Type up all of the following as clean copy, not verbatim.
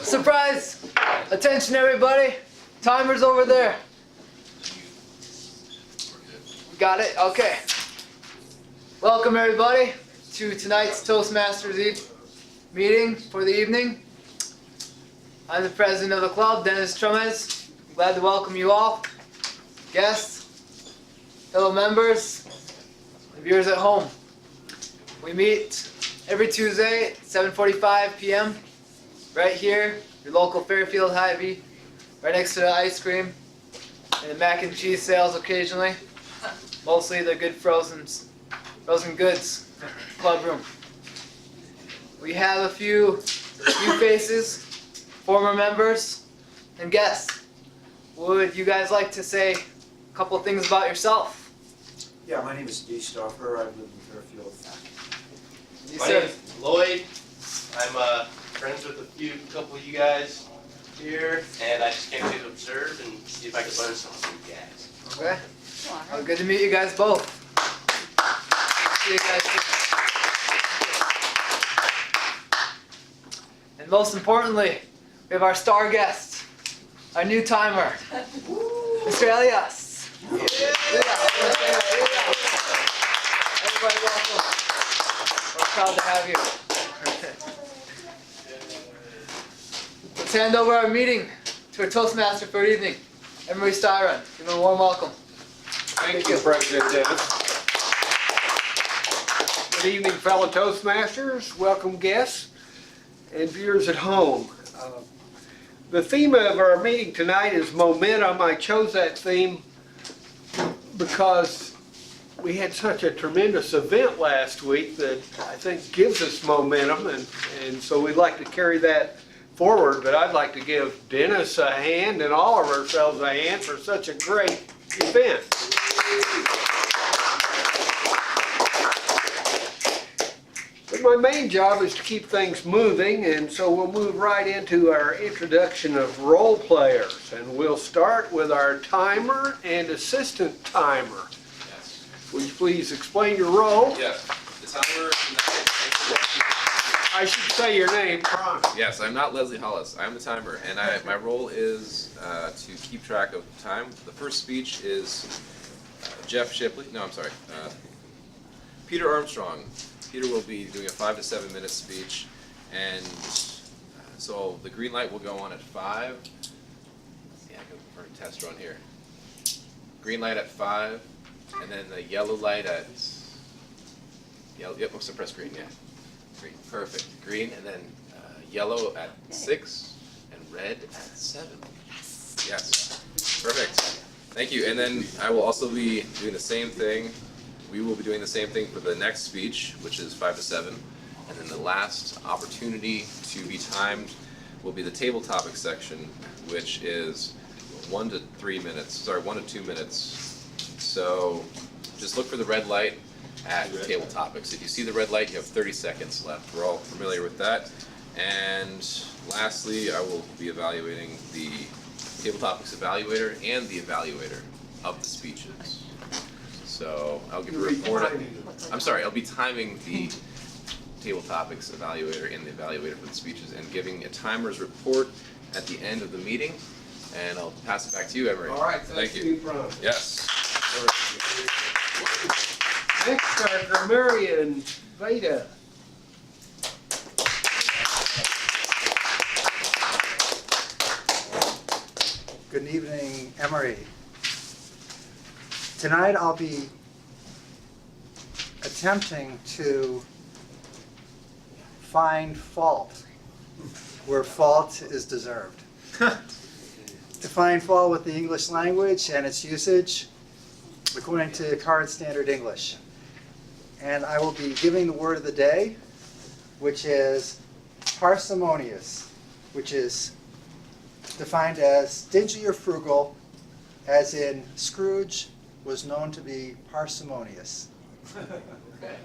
Surprise! Attention everybody! Timer's over there. Got it? Okay. Welcome everybody to tonight's Toastmasters meeting for the evening. I'm the president of the club, Dennis Trumez. I'm glad to welcome you all, guests, fellow members, and viewers at home. We meet every Tuesday at 7:45 p.m. right here, your local Fairfield Hy-Vee, right next to the ice cream and the mac and cheese sales occasionally. Mostly the good frozen goods club room. We have a few new faces, former members, and guests. Would you guys like to say a couple of things about yourself? Yeah, my name is Steve Stauffer. I live in Fairfield. My name is Lloyd. I'm friends with a couple of you guys here, and I just came to observe and see if I could learn something from you guys. Okay. Well, good to meet you guys both. See you guys soon. And most importantly, we have our star guest, our new timer, Mr. Elias. Everybody welcome. We're proud to have you. Let's hand over our meeting to our Toastmaster for the evening, Emery Styron. Give him a warm welcome. Thank you, President Dennis. Good evening, fellow Toastmasters, welcome guests, and viewers at home. The theme of our meeting tonight is momentum. I chose that theme because we had such a tremendous event last week that I think gives us momentum, and so we'd like to carry that forward. But I'd like to give Dennis a hand and all of ourselves a hand for such a great event. But my main job is to keep things moving, and so we'll move right into our introduction of role players, and we'll start with our timer and assistant timer. Yes. Will you please explain your role? Yes. The timer tonight. I should say your name, Ron. Yes, I'm not Leslie Hollis. I'm the timer, and my role is to keep track of time. The first speech is Jeff Shipley. No, I'm sorry. Peter Armstrong. Peter will be doing a 5 to 7 minute speech, and so the green light will go on at 5. Yeah, I go for a test run here. Green light at 5, and then the yellow light at yellow. Yep, must have pressed green. Yeah, green. Perfect. Green, and then yellow at 6, and red at 7. Yes. Perfect. Thank you. And then I will also be doing the same thing. We will be doing the same thing for the next speech, which is 5 to 7. And then the last opportunity to be timed will be the table topic section, which is 1 to 2 minutes. So just look for the red light at table topics. If you see the red light, you have 30 seconds left. We're all familiar with that. And lastly, I will be evaluating the table topics evaluator and the evaluator of the speeches. So I'll give a report. I'll be timing the table topics evaluator and the evaluator for the speeches and giving a timer's report at the end of the meeting. And I'll pass it back to you, Emery. All right, thank you. Yes. Next, our grammarian, Veda. Good evening, Emery. Tonight I'll be attempting to find fault where fault is deserved. To find fault with the English language and its usage according to current standard English. And I will be giving the word of the day, which is parsimonious, which is defined as stingy or frugal, as in Scrooge was known to be parsimonious. Okay.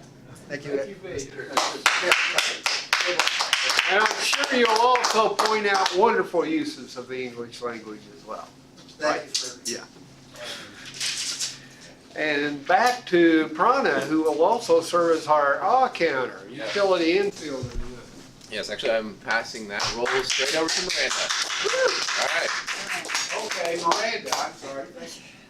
Thank you. And I'm sure you'll also point out wonderful uses of the English language as well. Thank you, sir. Yeah. And back to Prana, who will also serve as our counter, utility infielder. Yes, actually, I'm passing that role straight over to Miranda. All right. Okay, Miranda, I'm sorry.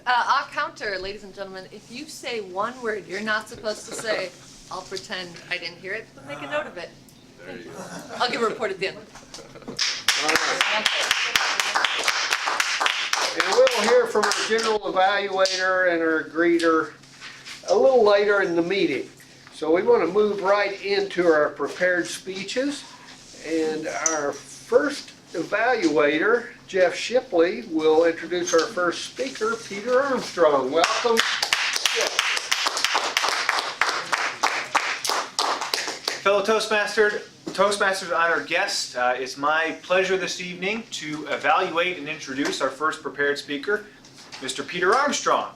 I'll counter, ladies and gentlemen. If you say one word you're not supposed to say, I'll pretend I didn't hear it, but make a note of it. There you go. I'll give a report at the end. All right. And we'll hear from our general evaluator and our greeter a little later in the meeting. So we want to move right into our prepared speeches. And our first evaluator, Jeff Shipley, will introduce our first speaker, Peter Armstrong. Welcome, Jeff. Fellow Toastmasters honored guests, it's my pleasure this evening to evaluate and introduce our first prepared speaker, Mr. Peter Armstrong.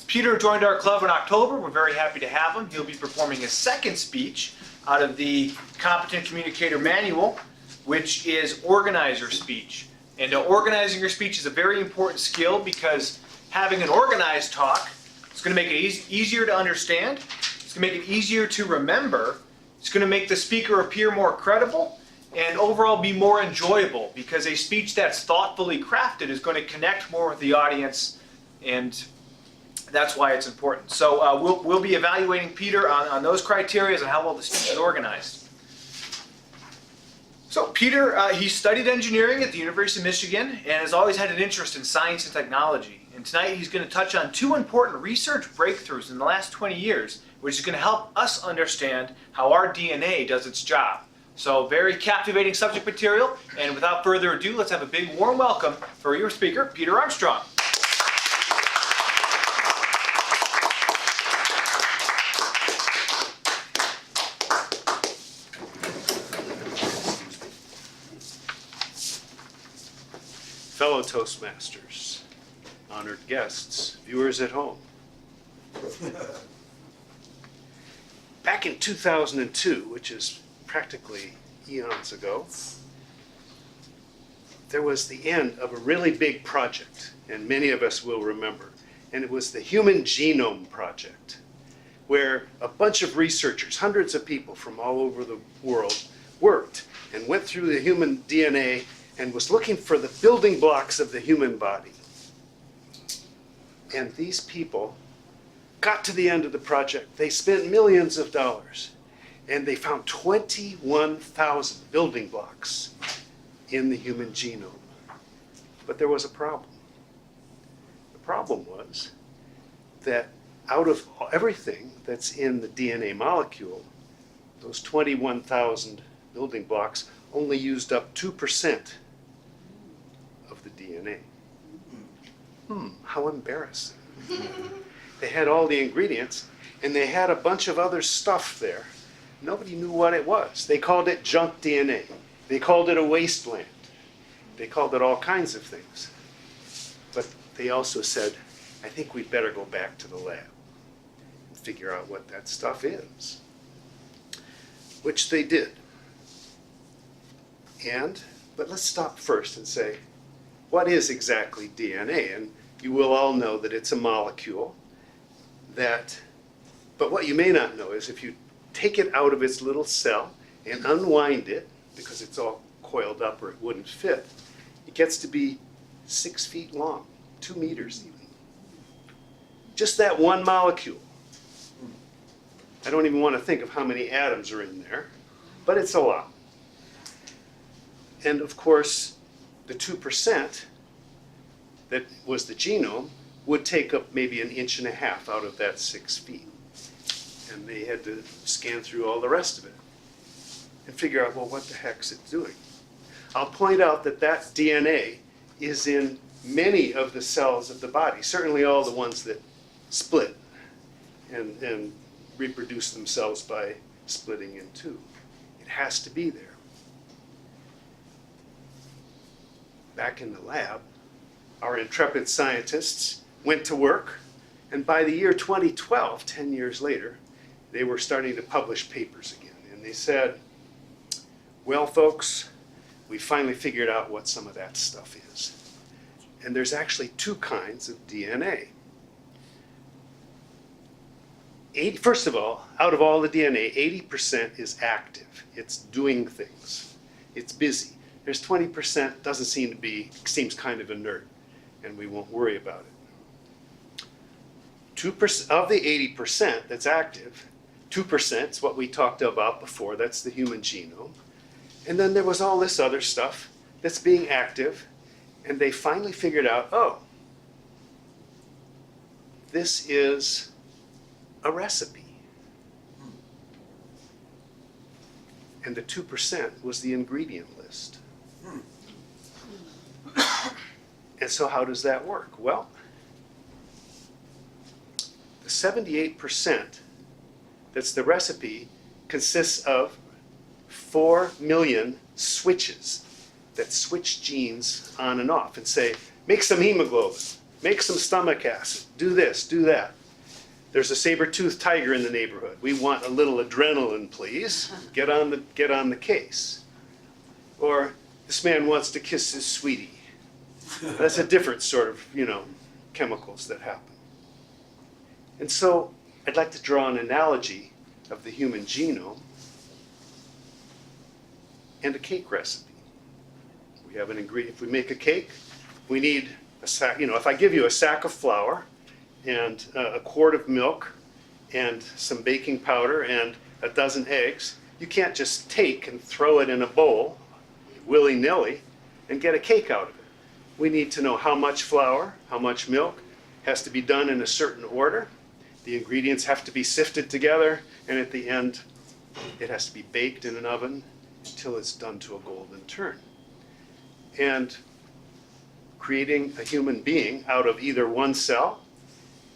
Peter joined our club in October. We're very happy to have him. He'll be performing his second speech out of the Competent Communicator Manual, which is organizer speech. And organizing your speech is a very important skill because having an organized talk is going to make it easier to understand. It's going to make it easier to remember. It's going to make the speaker appear more credible and overall be more enjoyable because a speech that's thoughtfully crafted is going to connect more with the audience, and that's why it's important. So we'll be evaluating Peter on those criteria and how well the speech is organized. So Peter, he studied engineering at the University of Michigan and has always had an interest in science and technology. And tonight he's going to touch on two important research breakthroughs in the last 20 years, which is going to help us understand how our DNA does its job. So very captivating subject material, and without further ado, let's have a big warm welcome for your speaker, Peter Armstrong. Fellow Toastmasters, honored guests, viewers at home. Back in 2002, which is practically eons ago, there was the end of a really big project, and many of us will remember. And it was the Human Genome Project, where a bunch of researchers, hundreds of people from all over the world, worked and went through the human DNA and was looking for the building blocks of the human body. And these people got to the end of the project. They spent millions of dollars, and they found 21,000 building blocks in the human genome. But there was a problem. The problem was that out of everything that's in the DNA molecule, those 21,000 building blocks only used up 2% of the DNA. How embarrassing. They had all the ingredients, and they had a bunch of other stuff there. Nobody knew what it was. They called it junk DNA. They called it a wasteland. They called it all kinds of things. But they also said, I think we'd better go back to the lab and figure out what that stuff is. Which they did. But let's stop first and say, what is exactly DNA? And you will all know that it's a molecule but what you may not know is if you take it out of its little cell and unwind it, because it's all coiled up or it wouldn't fit, it gets to be 6 feet long, 2 meters even. Just that one molecule. I don't even want to think of how many atoms are in there, but it's a lot. And of course, the 2% that was the genome would take up maybe 1.5 inches out of that 6 feet. And they had to scan through all the rest of it and figure out, well, what the heck's it doing? I'll point out that that DNA is in many of the cells of the body, certainly all the ones that split and reproduce themselves by splitting in two. It has to be there. Back in the lab, our intrepid scientists went to work, and by the year 2012, 10 years later, they were starting to publish papers again. And they said, well, folks, we finally figured out what some of that stuff is. And there's actually two kinds of DNA. First of all, out of all the DNA, 80% is active. It's doing things. It's busy. There's 20% doesn't seem to be, seems kind of inert, and we won't worry about it. 2% of the 80% that's active, 2% is what we talked about before, that's the human genome. And then there was all this other stuff that's being active, and they finally figured out, oh, this is a recipe. And the 2% was the ingredient list. And so how does that work? Well, the 78% that's the recipe consists of 4 million switches that switch genes on and off and say, make some hemoglobin, make some stomach acid, do this, do that. There's a saber-toothed tiger in the neighborhood. We want a little adrenaline, please. Get on the case. Or this man wants to kiss his sweetie. That's a different sort of, chemicals that happen. And so I'd like to draw an analogy of the human genome and a cake recipe. We have an ingredient. If we make a cake, we need a sack. If I give you a sack of flour and a quart of milk and some baking powder and a dozen eggs, you can't just take and throw it in a bowl willy-nilly and get a cake out of it. We need to know how much flour, how much milk, has to be done in a certain order. The ingredients have to be sifted together, and at the end, it has to be baked in an oven until it's done to a golden turn. And creating a human being out of either one cell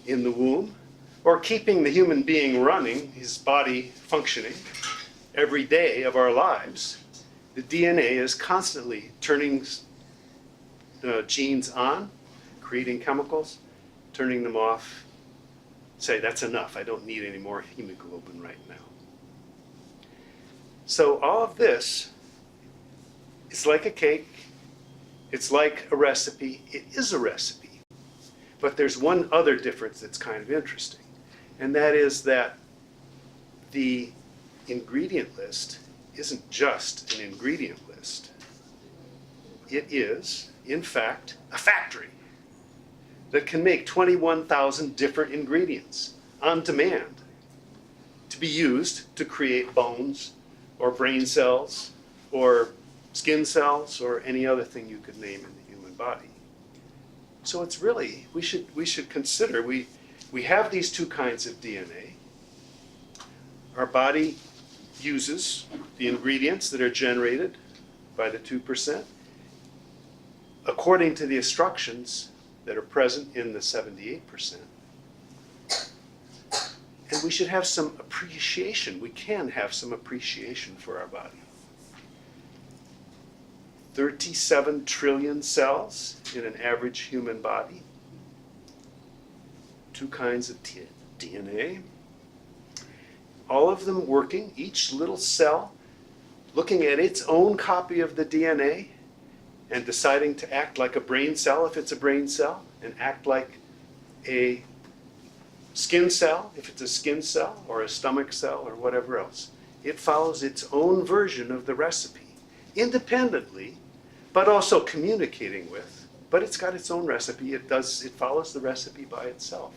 in the womb, or keeping the human being running, his body functioning, every day of our lives, the DNA is constantly turning genes on, creating chemicals, turning them off, say, that's enough, I don't need any more hemoglobin right now. So all of this is like a cake, it's like a recipe, it is a recipe. But there's one other difference that's kind of interesting, and that is that the ingredient list isn't just an ingredient list. It is, in fact, a factory that can make 21,000 different ingredients on demand to be used to create bones or brain cells or skin cells or any other thing you could name in the human body. So it's really, we should consider, we have these two kinds of DNA. Our body uses the ingredients that are generated by the 2% according to the instructions that are present in the 78%. And we should have some appreciation. We can have some appreciation for our body. 37 trillion cells in an average human body. 2 kinds of DNA. All of them working, each little cell looking at its own copy of the DNA and deciding to act like a brain cell if it's a brain cell, and act like a skin cell if it's a skin cell, or a stomach cell, or whatever else. It follows its own version of the recipe, independently, but also communicating with. But it's got its own recipe. It follows the recipe by itself,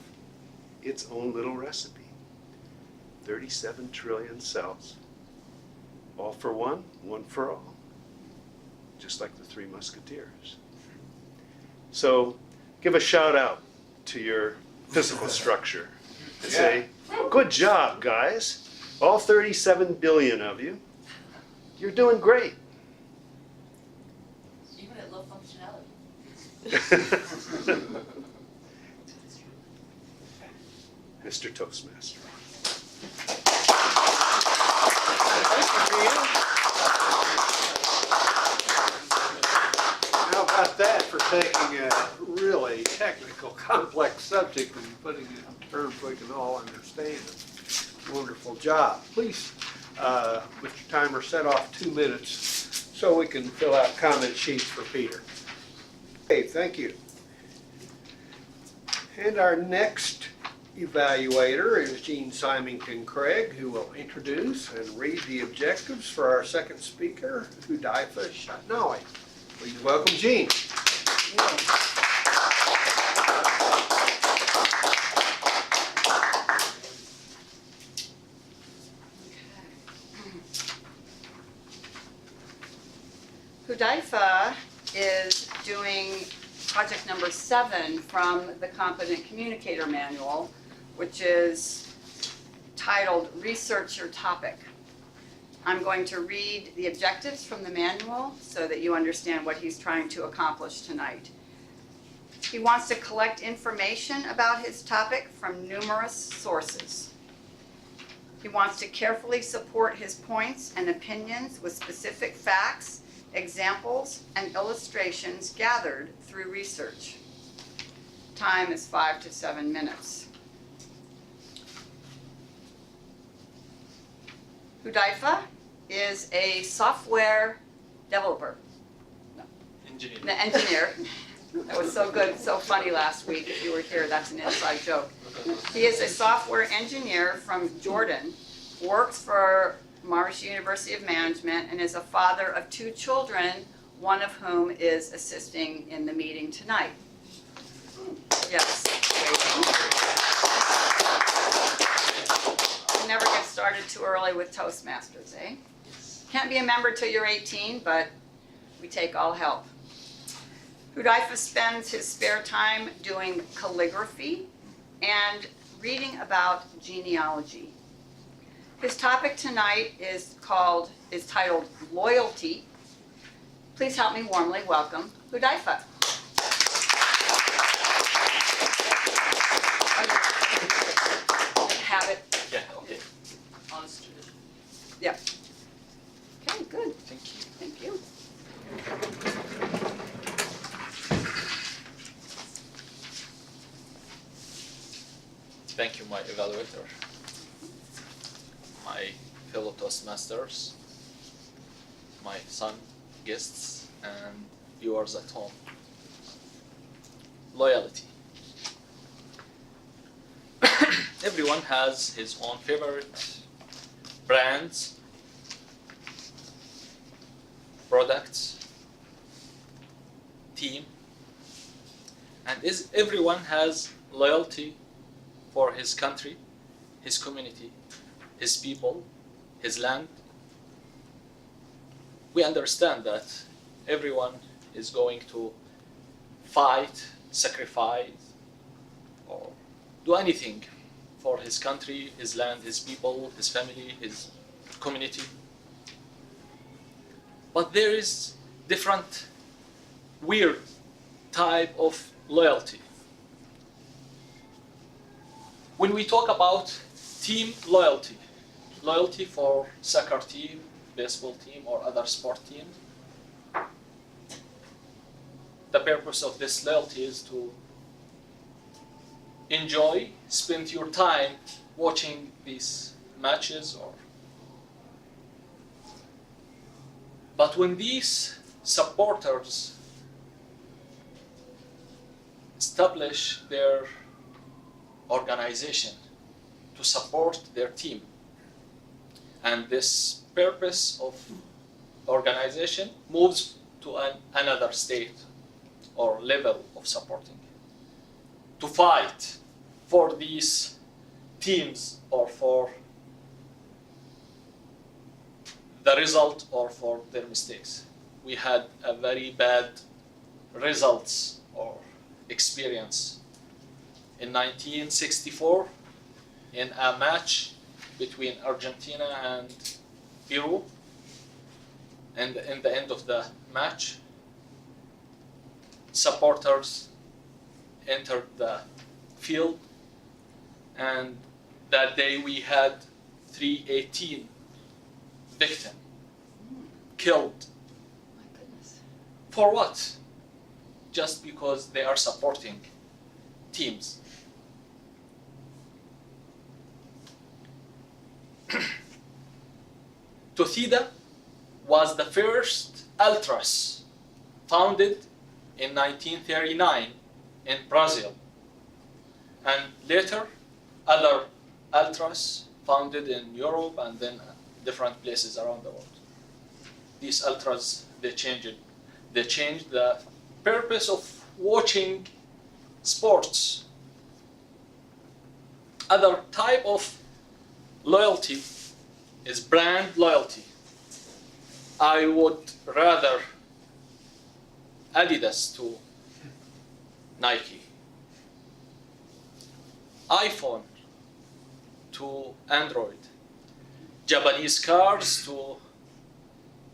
its own little recipe. 37 trillion cells, all for one, one for all, just like the Three Musketeers. So give a shout out to your physical structure and say, good job, guys. All 37 billion of you. You're doing great. Even at low functionality. Mr. Toastmaster. How about that for taking a really technical, complex subject and putting it in terms we can all understand? Wonderful job. Please, Mr. Timer, set off 2 minutes so we can fill out comment sheets for Peter. Okay, thank you. And our next evaluator is Jean Symington Craig, who will introduce and read the objectives for our second speaker, Hy-Vee Shatnawi. Please welcome Jean. Hy-Vee is doing project number 7 from the Competent Communicator Manual, which is titled Research Your Topic. I'm going to read the objectives from the manual so that you understand what he's trying to accomplish tonight. He wants to collect information about his topic from numerous sources. He wants to carefully support his points and opinions with specific facts, examples, and illustrations gathered through research. Time is 5 to 7 minutes. Hy-Vee is a software developer. Engineer. The engineer. That was so good, so funny last week. If you were here, that's an inside joke. He is a software engineer from Jordan, works for Marsh University of Management, and is a father of 2 children, one of whom is assisting in the meeting tonight. Yes. You never get started too early with Toastmasters, eh? Can't be a member till you're 18, but we take all help. Hy-Vee spends his spare time doing calligraphy and reading about genealogy. His topic tonight is titled Loyalty. Please help me warmly welcome Hy-Vee. Have it Yeah, okay. on the street. Yeah. Okay, good. Thank you. Thank you. Thank you, my evaluator, my fellow Toastmasters, my son, guests, and viewers at home. Loyalty. Everyone has his own favorite brands, products, team, and everyone has loyalty for his country, his community, his people, his land. We understand that everyone is going to fight, sacrifice, or do anything for his country, his land, his people, his family, his community. But there is different weird type of loyalty. When we talk about team loyalty, loyalty for soccer team, baseball team, or other sport team, the purpose of this loyalty is to enjoy, spend your time watching these matches. But when these supporters establish their organization to support their team, and this purpose of organization moves to another state or level of supporting, to fight for these teams or for the result or for their mistakes. We had a very bad results or experience in 1964 in a match between Argentina and Peru, and in the end of the match, supporters entered the field, and that day we had 318 victims killed. My goodness. For what? Just because they are supporting teams. Torcida was the first ultras founded in 1939 in Brazil, and later other ultras founded in Europe and then different places around the world. These ultras, they changed the purpose of watching sports. Other type of loyalty is brand loyalty. I would rather Adidas to Nike, iPhone to Android, Japanese cars to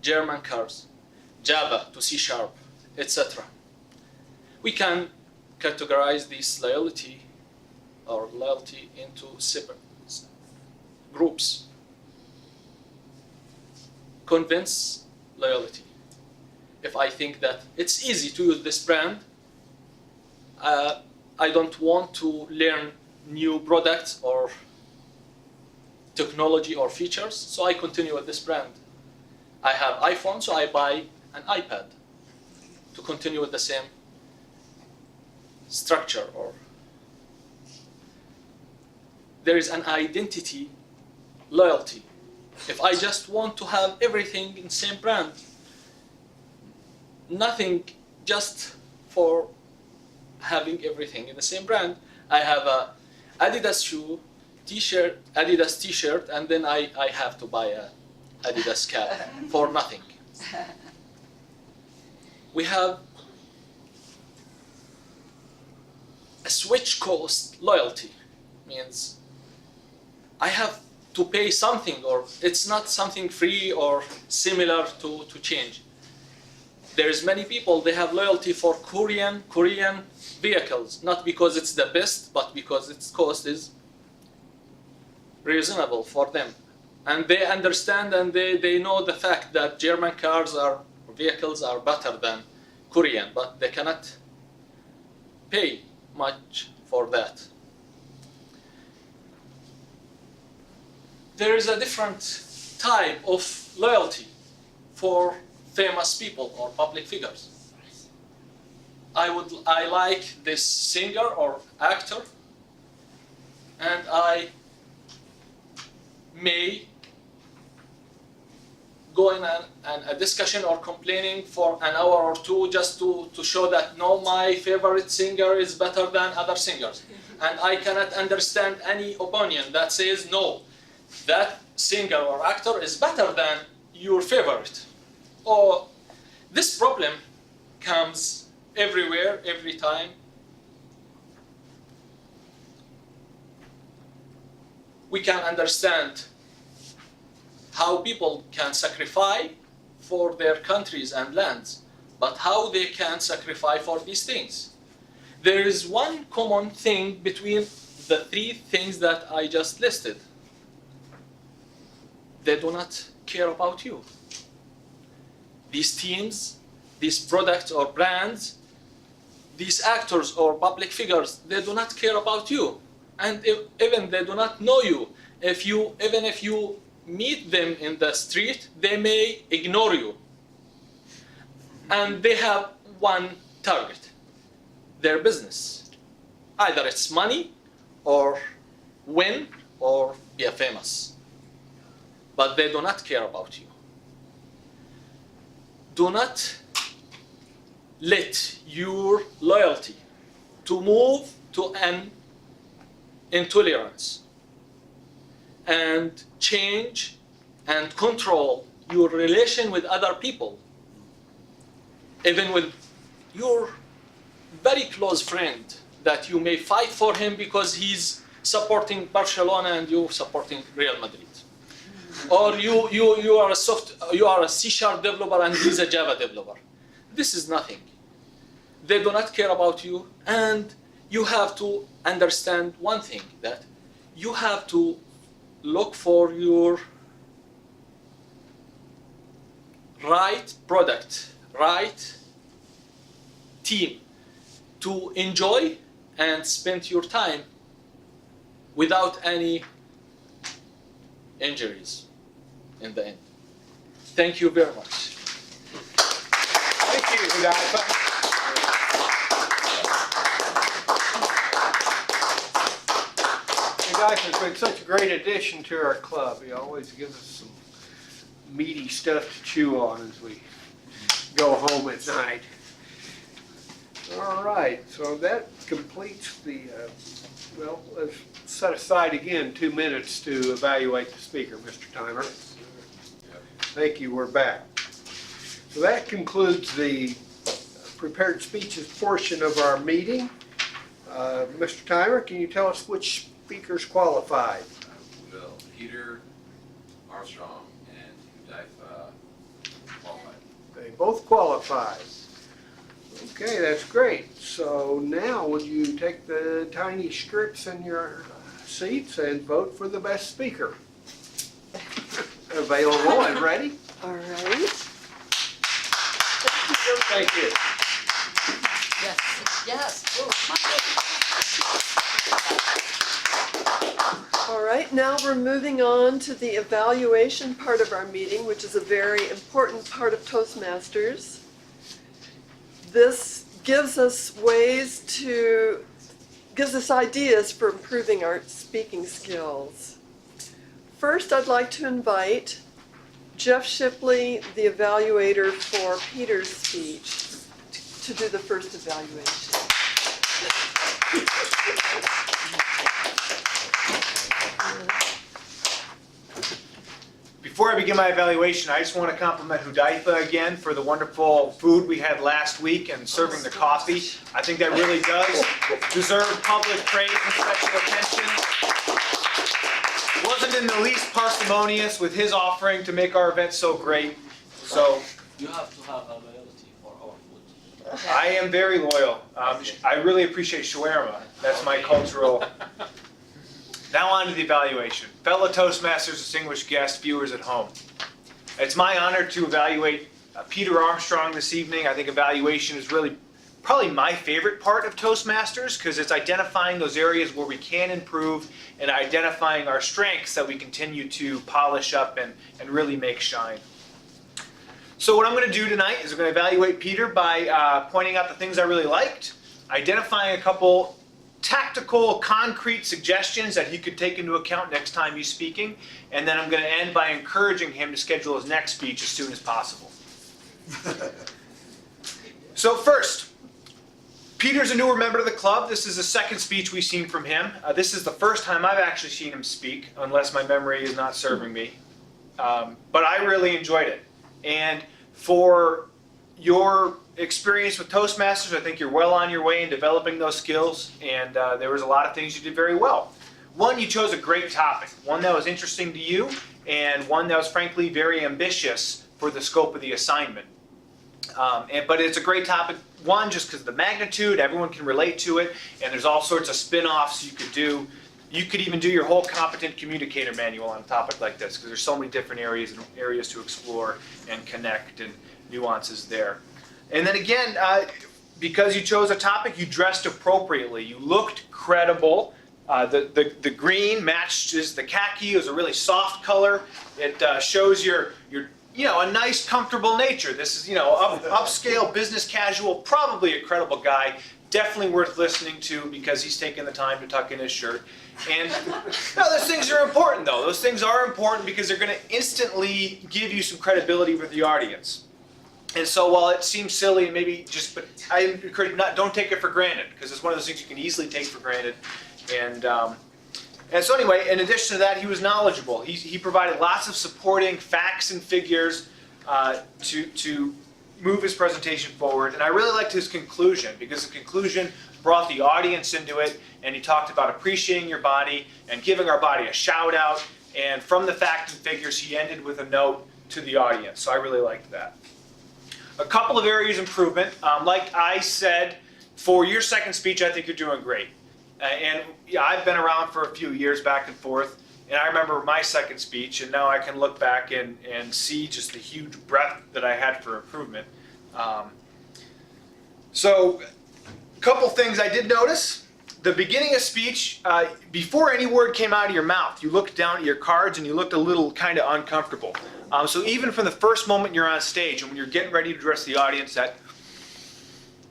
German cars, Java to C#, etc. We can categorize this loyalty into separate groups. Convince loyalty. If I think that it's easy to use this brand, I don't want to learn new products or technology or features, so I continue with this brand. I have iPhone, so I buy an iPad to continue with the same structure. Or there is an identity loyalty. If I just want to have everything in the same brand, nothing just for having everything in the same brand. I have a Adidas shoe, t-shirt, Adidas t-shirt, and then I have to buy a Adidas cap for nothing. We have a switch cost loyalty, means I have to pay something, or it's not something free or similar to change. There's many people, they have loyalty for Korean vehicles, not because it's the best, but because its cost is reasonable for them. And they understand and they know the fact that German vehicles are better than Korean, but they cannot pay much for that. There is a different type of loyalty for famous people or public figures. I like this singer or actor, and I may go in a discussion or complaining for an hour or two just to show that no, my favorite singer is better than other singers. And I cannot understand any opinion that says no, that singer or actor is better than your favorite. Or this problem comes everywhere, every time. We can understand how people can sacrifice for their countries and lands, but how they can sacrifice for these things. There is one common thing between the three things that I just listed. They do not care about you. These teams, these products or brands, these actors or public figures, they do not care about you. And even they do not know you. Even if you meet them in the street, they may ignore you. And they have one target, their business. Either it's money, or win, or be famous. But they do not care about you. Do not let your loyalty to move to an intolerance and change and control your relation with other people, even with your very close friend that you may fight for him because he's supporting Barcelona and you supporting Real Madrid. Or you are a C# developer and he's a Java developer. This is nothing. They do not care about you, and you have to understand one thing, that you have to look for your right product, right team to enjoy and spend your time without any injuries in the end. Thank you very much. Thank you, Hudaifa. Dyford's been such a great addition to our club. He always gives us some meaty stuff to chew on as we go home at night. All right, so that completes the, well, let's set aside again 2 minutes to evaluate the speaker, Mr. Timer. Thank you, we're back. So that concludes the prepared speeches portion of our meeting. Mr. Timer, can you tell us which speakers qualified? Will Peter Armstrong and Hy-Vee qualified. They both qualified. Okay, that's great. So now would you take the tiny strips in your seats and vote for the best speaker? Available and ready? All right. Thank you. Yes, yes. All right, now we're moving on to the evaluation part of our meeting, which is a very important part of Toastmasters. This gives us gives us ideas for improving our speaking skills. First, I'd like to invite Jeff Shipley, the evaluator for Peter's speech, to do the first evaluation. Before I begin my evaluation, I just want to compliment Hy-Vee again for the wonderful food we had last week and serving the coffee. I think that really does deserve public praise and special attention. Wasn't in the least parsimonious with his offering to make our event so great. So You have to have a loyalty for our food. I am very loyal. I really appreciate shawarma. That's my cultural. Now on to the evaluation. Fellow Toastmasters, distinguished guests, viewers at home. It's my honor to evaluate Peter Armstrong this evening. I think evaluation is really probably my favorite part of Toastmasters because it's identifying those areas where we can improve and identifying our strengths that we continue to polish up and really make shine. So what I'm going to do tonight is I'm going to evaluate Peter by pointing out the things I really liked, identifying a couple tactical, concrete suggestions that he could take into account next time he's speaking, and then I'm going to end by encouraging him to schedule his next speech as soon as possible. So first, Peter's a newer member of the club. This is the second speech we've seen from him. This is the first time I've actually seen him speak, unless my memory is not serving me. But I really enjoyed it. And for your experience with Toastmasters, I think you're well on your way in developing those skills, and there was a lot of things you did very well. One, you chose a great topic, one that was interesting to you, and one that was frankly very ambitious for the scope of the assignment. But it's a great topic, one, just because of the magnitude, everyone can relate to it, and there's all sorts of spin-offs you could do. You could even do your whole competent communicator manual on a topic like this, because there's so many different areas to explore and connect and nuances there. And then again, because you chose a topic, you dressed appropriately. You looked credible. The green matches the khaki. It was a really soft color. It shows your a nice, comfortable nature. This is upscale, business casual, probably a credible guy. Definitely worth listening to because he's taken the time to tuck in his shirt. And those things are important, though. Those things are important because they're going to instantly give you some credibility with the audience. And so while it seems silly, but I encourage don't take it for granted because it's one of those things you can easily take for granted. And so anyway, in addition to that, he was knowledgeable. He provided lots of supporting facts and figures to move his presentation forward. And I really liked his conclusion because the conclusion brought the audience into it, and he talked about appreciating your body and giving our body a shout out. And from the facts and figures, he ended with a note to the audience. So I really liked that. A couple of areas of improvement. Like I said, for your second speech, I think you're doing great. And I've been around for a few years back and forth, and I remember my second speech, and now I can look back and see just the huge breadth that I had for improvement. So a couple things I did notice. The beginning of speech, before any word came out of your mouth, you looked down at your cards and you looked a little kind of uncomfortable. So even from the first moment you're on stage and when you're getting ready to address the audience, that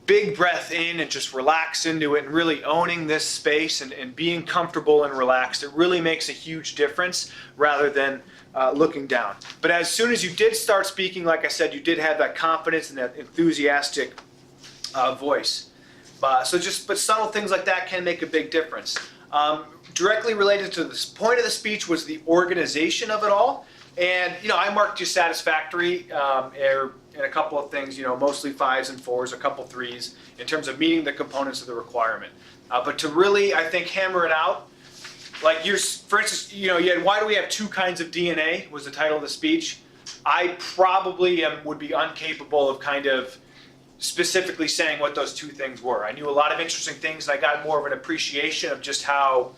big breath in and just relax into it and really owning this space and being comfortable and relaxed. It really makes a huge difference rather than looking down. But as soon as you did start speaking, like I said, you did have that confidence and that enthusiastic voice. But subtle things like that can make a big difference. Directly related to this point of the speech was the organization of it all. And, I marked you satisfactory in a couple of things, mostly 5s and 4s, a couple 3s, in terms of meeting the components of the requirement. But to really, I think, hammer it out, like for instance, you had why do we have 2 kinds of DNA was the title of the speech. I probably would be incapable of kind of specifically saying what those 2 things were. I knew a lot of interesting things, and I got more of an appreciation of just how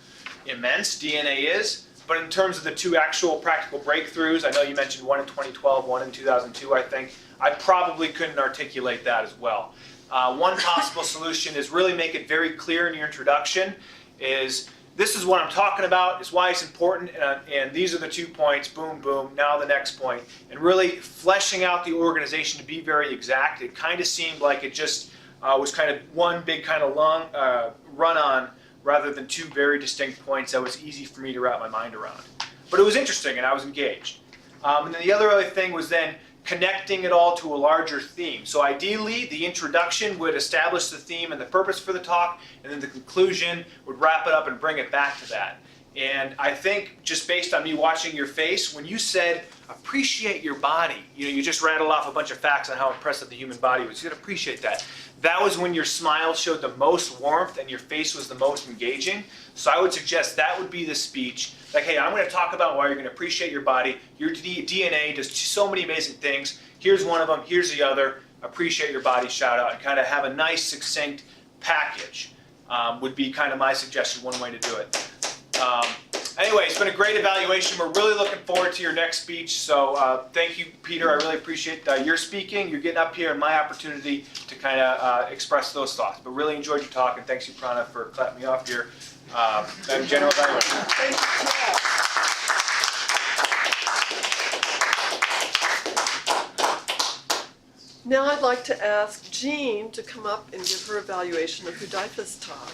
immense DNA is. But in terms of the 2 actual practical breakthroughs, I know you mentioned one in 2012, one in 2002, I think. I probably couldn't articulate that as well. One possible solution is really make it very clear in your introduction is this is what I'm talking about, is why it's important, and these are the 2 points, boom, boom, now the next point. And really fleshing out the organization to be very exact. It kind of seemed like it just was kind of one big kind of long run-on rather than 2 very distinct points that was easy for me to wrap my mind around. But it was interesting and I was engaged. And then the other thing was then connecting it all to a larger theme. So ideally, the introduction would establish the theme and the purpose for the talk, and then the conclusion would wrap it up and bring it back to that. And I think just based on me watching your face, when you said, appreciate your body, you just rattled off a bunch of facts on how impressive the human body was. You said, appreciate that. That was when your smile showed the most warmth and your face was the most engaging. So I would suggest that would be the speech. Like, hey, I'm going to talk about why you're going to appreciate your body. Your DNA does so many amazing things. Here's one of them. Here's the other. Appreciate your body shout out, and kind of have a nice, succinct package would be kind of my suggestion, one way to do it. Anyway, it's been a great evaluation. We're really looking forward to your next speech. So thank you, Peter. I really appreciate your speaking. You're getting up here and my opportunity to kind of express those thoughts. But really enjoyed your talk, and thanks, Prana, for clapping me off here. General evaluation. Now I'd like to ask Jean to come up and give her evaluation of Hudaifa's talk.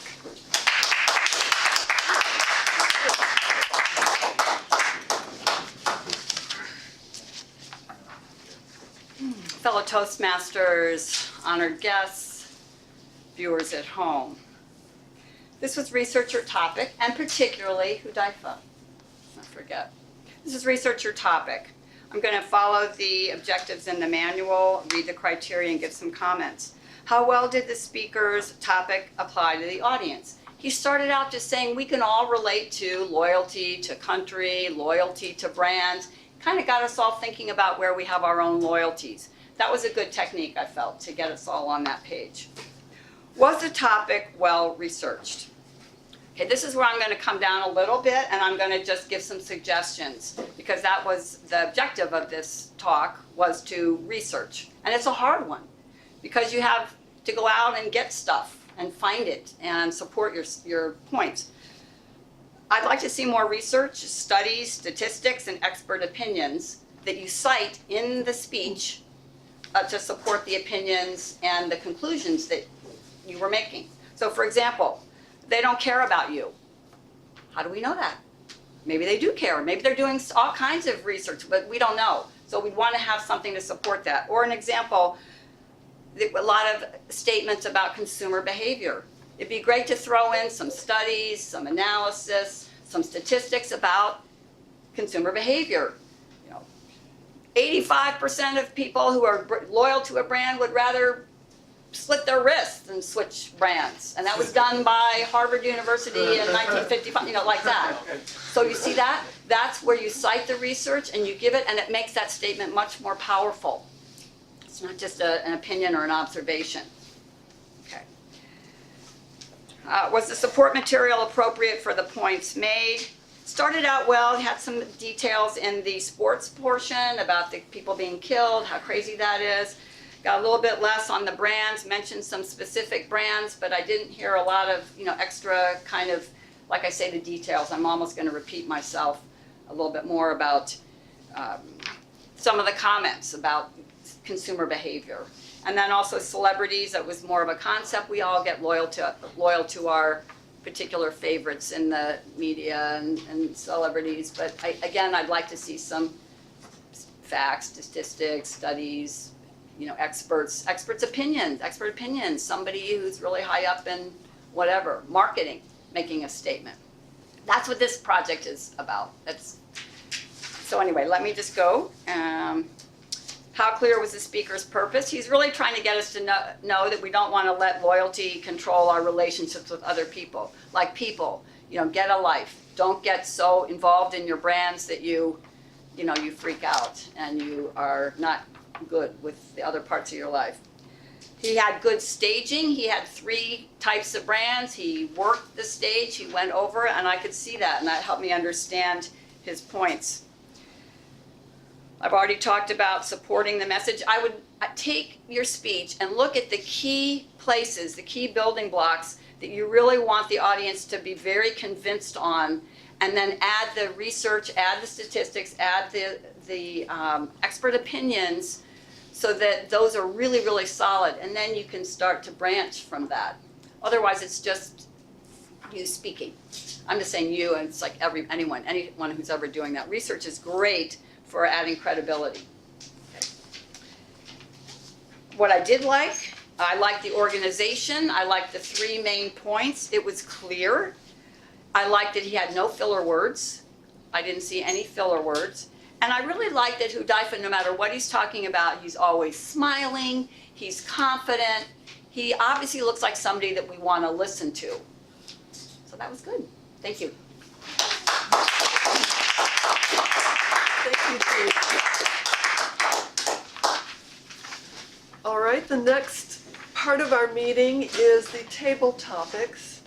Fellow Toastmasters, honored guests, viewers at home. This was researcher topic, and particularly Hudaifa. I forget. This is researcher topic. I'm going to follow the objectives in the manual, read the criteria, and give some comments. How well did the speaker's topic apply to the audience? He started out just saying we can all relate to loyalty to country, loyalty to brands. Kind of got us all thinking about where we have our own loyalties. That was a good technique, I felt, to get us all on that page. Was the topic well researched? Okay, this is where I'm going to come down a little bit, and I'm going to just give some suggestions, because that was the objective of this talk, was to research. And it's a hard one, because you have to go out and get stuff and find it and support your points. I'd like to see more research, studies, statistics, and expert opinions that you cite in the speech to support the opinions and the conclusions that you were making. So for example, they don't care about you. How do we know that? Maybe they do care. Maybe they're doing all kinds of research, but we don't know. So we want to have something to support that. Or an example, a lot of statements about consumer behavior. It'd be great to throw in some studies, some analysis, some statistics about consumer behavior. 85% of people who are loyal to a brand would rather slit their wrists than switch brands. And that was done by Harvard University in 1955, like that. So you see that? That's where you cite the research and you give it, and it makes that statement much more powerful. It's not just an opinion or an observation. Okay. Was the support material appropriate for the points made? Started out well, had some details in the sports portion about the people being killed, how crazy that is. Got a little bit less on the brands, mentioned some specific brands, but I didn't hear a lot of, extra kind of, like I say, the details. I'm almost going to repeat myself a little bit more about some of the comments about consumer behavior. And then also celebrities, that was more of a concept. We all get loyal to our particular favorites in the media and celebrities. But again, I'd like to see some facts, statistics, studies, expert opinions, somebody who's really high up in whatever, marketing, making a statement. That's what this project is about. So anyway, let me just go. How clear was the speaker's purpose? He's really trying to get us to know that we don't want to let loyalty control our relationships with other people. Like people, get a life. Don't get so involved in your brands that you freak out and you are not good with the other parts of your life. He had good staging. He had 3 types of brands. He worked the stage. He went over it, and I could see that, and that helped me understand his points. I've already talked about supporting the message. I would take your speech and look at the key places, the key building blocks that you really want the audience to be very convinced on, and then add the research, add the statistics, add the expert opinions, so that those are really, really solid, and then you can start to branch from that. Otherwise, it's just you speaking. I'm just saying you, and it's like anyone who's ever doing that. Research is great for adding credibility. Okay. What I did like, I liked the organization. I liked the 3 main points. It was clear. I liked that he had no filler words. I didn't see any filler words. And I really liked that Hudaifa, no matter what he's talking about, he's always smiling, he's confident. He obviously looks like somebody that we want to listen to. So that was good. Thank you. Thank you, Jean. All right, the next part of our meeting is the table topics.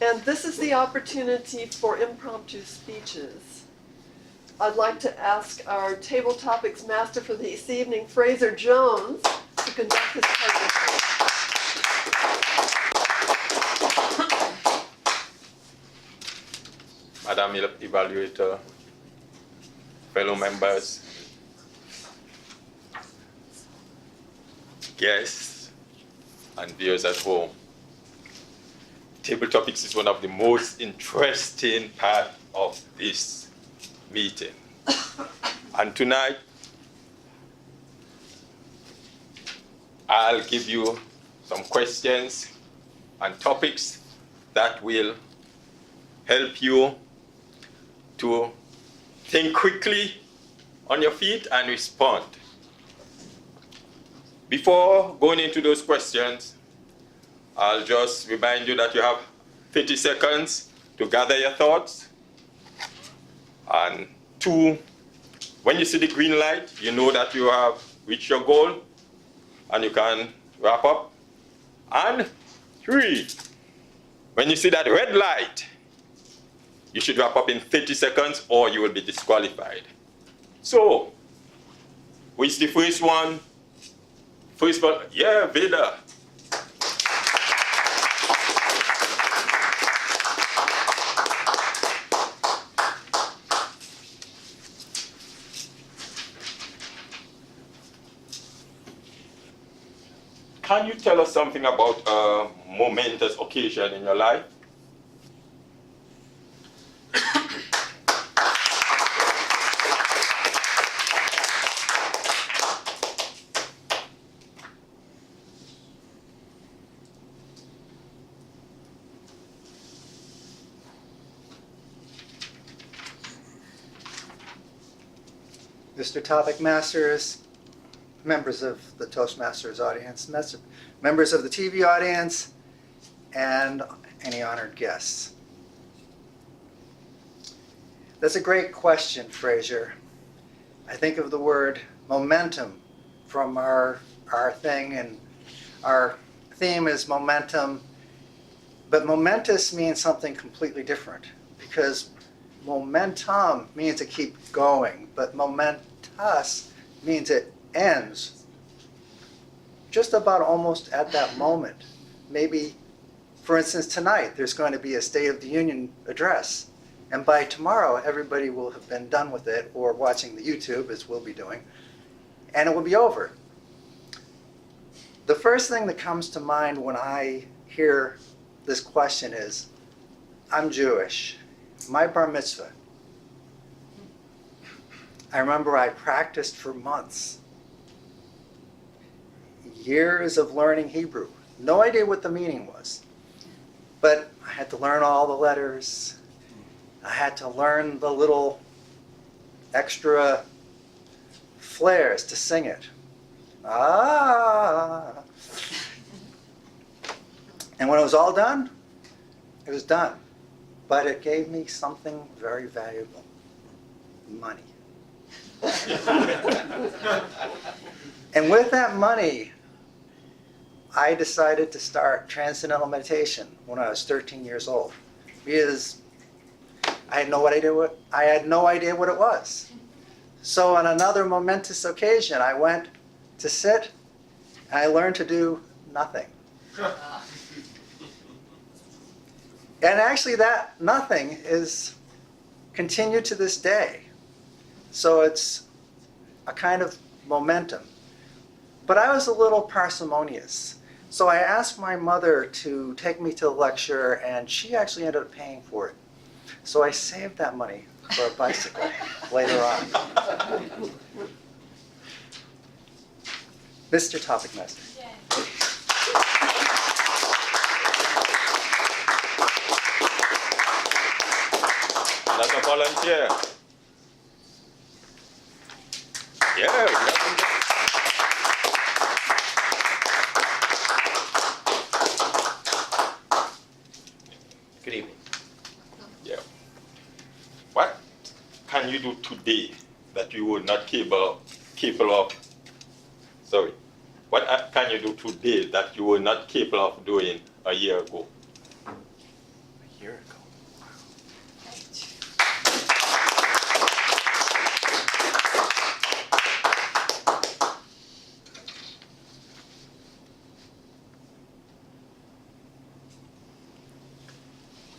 And this is the opportunity for impromptu speeches. I'd like to ask our table topics master for this evening, Fraser Jones, to conduct this part of the Madam Evaluator, fellow members, guests, and viewers at home. Table topics is one of the most interesting part of this meeting. And tonight, I'll give you some questions and topics that will help you to think quickly on your feet and respond. Before going into those questions, I'll just remind you that you have 50 seconds to gather your thoughts. And 2, when you see the green light, you know that you have reached your goal and you can wrap up. And 3, when you see that red light, you should wrap up in 30 seconds or you will be disqualified. So, who is the first one? First one, yeah, Vida. Can you tell us something about a momentous occasion in your life? Mr. Topic Masters, members of the Toastmasters audience, members of the TV audience, and any honored guests. That's a great question, Fraser. I think of the word momentum from our thing, and our theme is momentum, but momentous means something completely different, because momentum means to keep going, but momentous means it ends just about almost at that moment. Maybe, for instance, tonight there's going to be a State of the Union address, and by tomorrow everybody will have been done with it or watching the YouTube, as we'll be doing, and it will be over. The first thing that comes to mind when I hear this question is, I'm Jewish. My bar mitzvah. I remember I practiced for months. Years of learning Hebrew. No idea what the meaning was. But I had to learn all the letters. I had to learn the little extra flares to sing it. Ah. And when it was all done, it was done. But it gave me something very valuable. Money. And with that money, I decided to start Transcendental Meditation when I was 13 years old. Because I had no idea what it was. So on another momentous occasion, I went to sit, and I learned to do nothing. And actually that nothing is continued to this day. So it's a kind of momentum. But I was a little parsimonious. So I asked my mother to take me to the lecture, and she actually ended up paying for it. So I saved that money for a bicycle later on. Mr. Topic Master. Another volunteer. Yeah. Good evening. Yeah. What can you do today that you would not capable of? Sorry. What can you do today that you were not capable of doing a year ago? A year ago.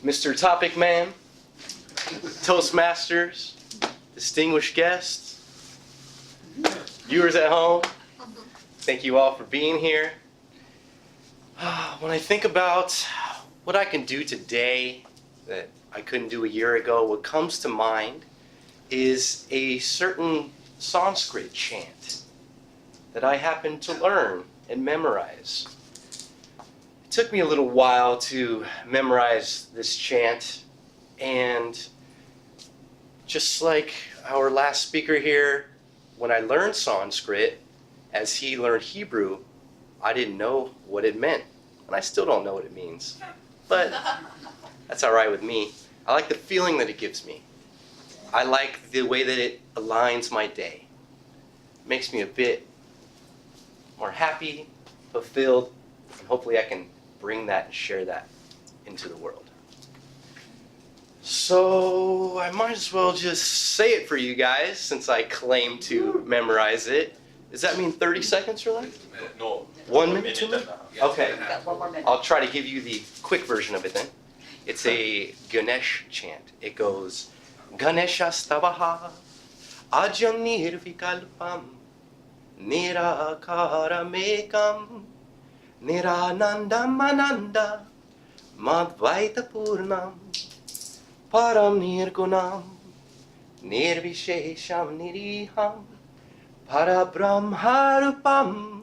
Mr. Topic Man, Toastmasters, distinguished guests, viewers at home, thank you all for being here. When I think about what I can do today that I couldn't do a year ago, what comes to mind is a certain Sanskrit chant that I happened to learn and memorize. It took me a little while to memorize this chant, and just like our last speaker here, when I learned Sanskrit, as he learned Hebrew, I didn't know what it meant, and I still don't know what it means. But that's all right with me. I like the feeling that it gives me. I like the way that it aligns my day. It makes me a bit more happy, fulfilled, and hopefully I can bring that and share that into the world. So I might as well just say it for you guys since I claim to memorize it. Does that mean 30 seconds or less? No. 1 minute, 2 minutes? Okay. We've got 1 more minute. I'll try to give you the quick version of it then. It's a Ganesh chant. It goes, Ganeshastavaha Ajanirvikalpam Nirakaramekam Niranandamananda Madvaitapurnam Param Nirgunam Nirvishesham Niriham Parabrahmarupam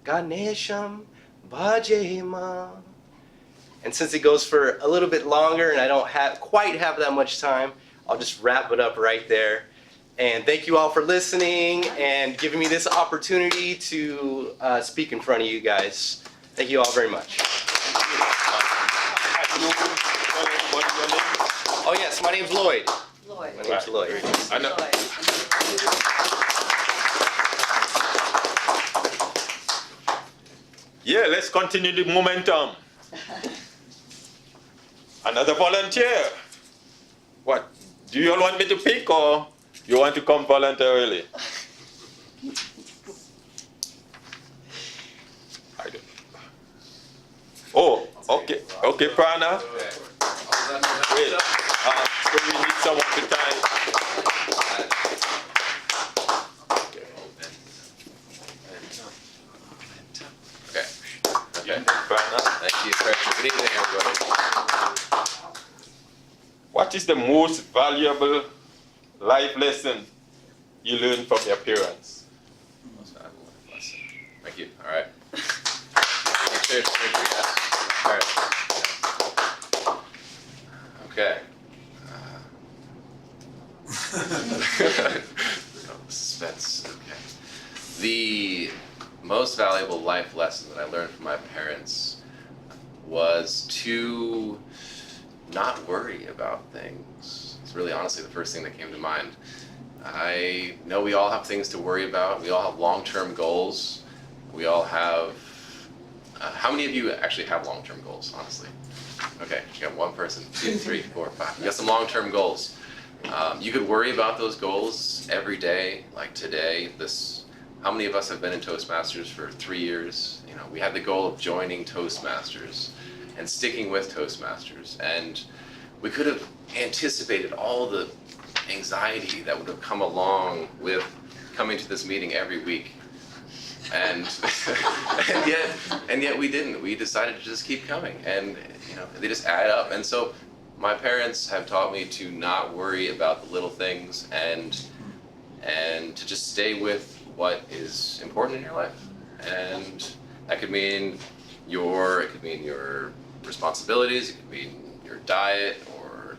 Ganesham Bhajema. And since it goes for a little bit longer and I don't quite have that much time, I'll just wrap it up right there. And thank you all for listening and giving me this opportunity to speak in front of you guys. Thank you all very much. Oh yes, my name's Lloyd. Lloyd. My name's Lloyd. I know. Yeah, let's continue the momentum. Another volunteer. What? Do you all want me to pick or you want to come voluntarily? I don't. Oh, okay. Okay, Prana. Wait. So we need someone to time. Good evening, everybody. What is the most valuable life lesson you learned from your parents? Most valuable life lesson. Thank you. All right. Cheers. All right. Okay. Suspense. Okay. The most valuable life lesson that I learned from my parents was to not worry about things. It's really honestly the first thing that came to mind. I know we all have things to worry about. We all have long-term goals. We all have... how many of you actually have long-term goals, honestly? Okay, you got one person, 2, 3, 4, 5. You got some long-term goals. You could worry about those goals every day, like today. How many of us have been in Toastmasters for 3 years? You know, we had the goal of joining Toastmasters and sticking with Toastmasters. And we could have anticipated all the anxiety that would have come along with coming to this meeting every week. And and yet we didn't. We decided to just keep coming, and you know, they just add up. And so my parents have taught me to not worry about the little things and to just stay with what is important in your life. And that could mean it could mean your responsibilities, it could mean your diet or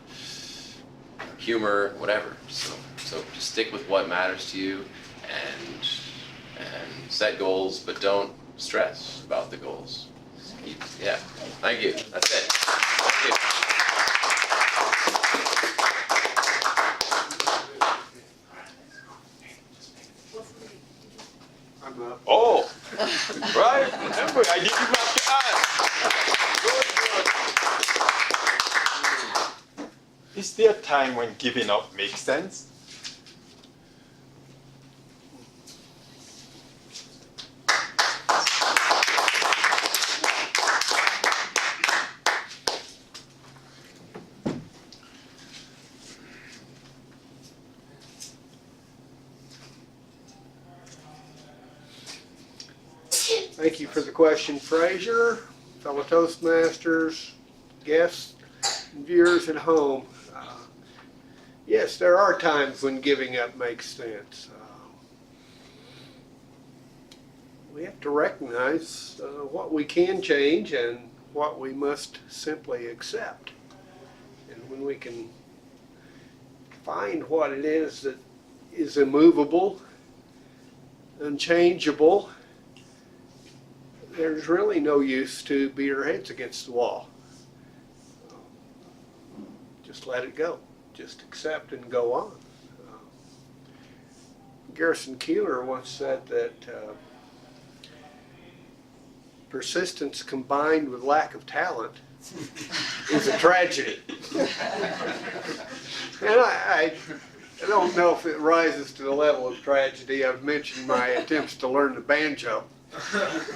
humor, whatever. So just stick with what matters to you and set goals, but don't stress about the goals. Yeah, thank you. That's it. Thank you. I'm up. Oh, right. Remember, I didn't even have to ask. Is there a time when giving up makes sense? Thank you for the question, Fraser, fellow Toastmasters, guests, and viewers at home. Yes, there are times when giving up makes sense. We have to recognize what we can change and what we must simply accept. And when we can find what it is that is immovable, unchangeable, there's really no use to beat our heads against the wall. Just let it go. Just accept and go on. Garrison Keillor once said that persistence combined with lack of talent is a tragedy. And I don't know if it rises to the level of tragedy. I've mentioned my attempts to learn the banjo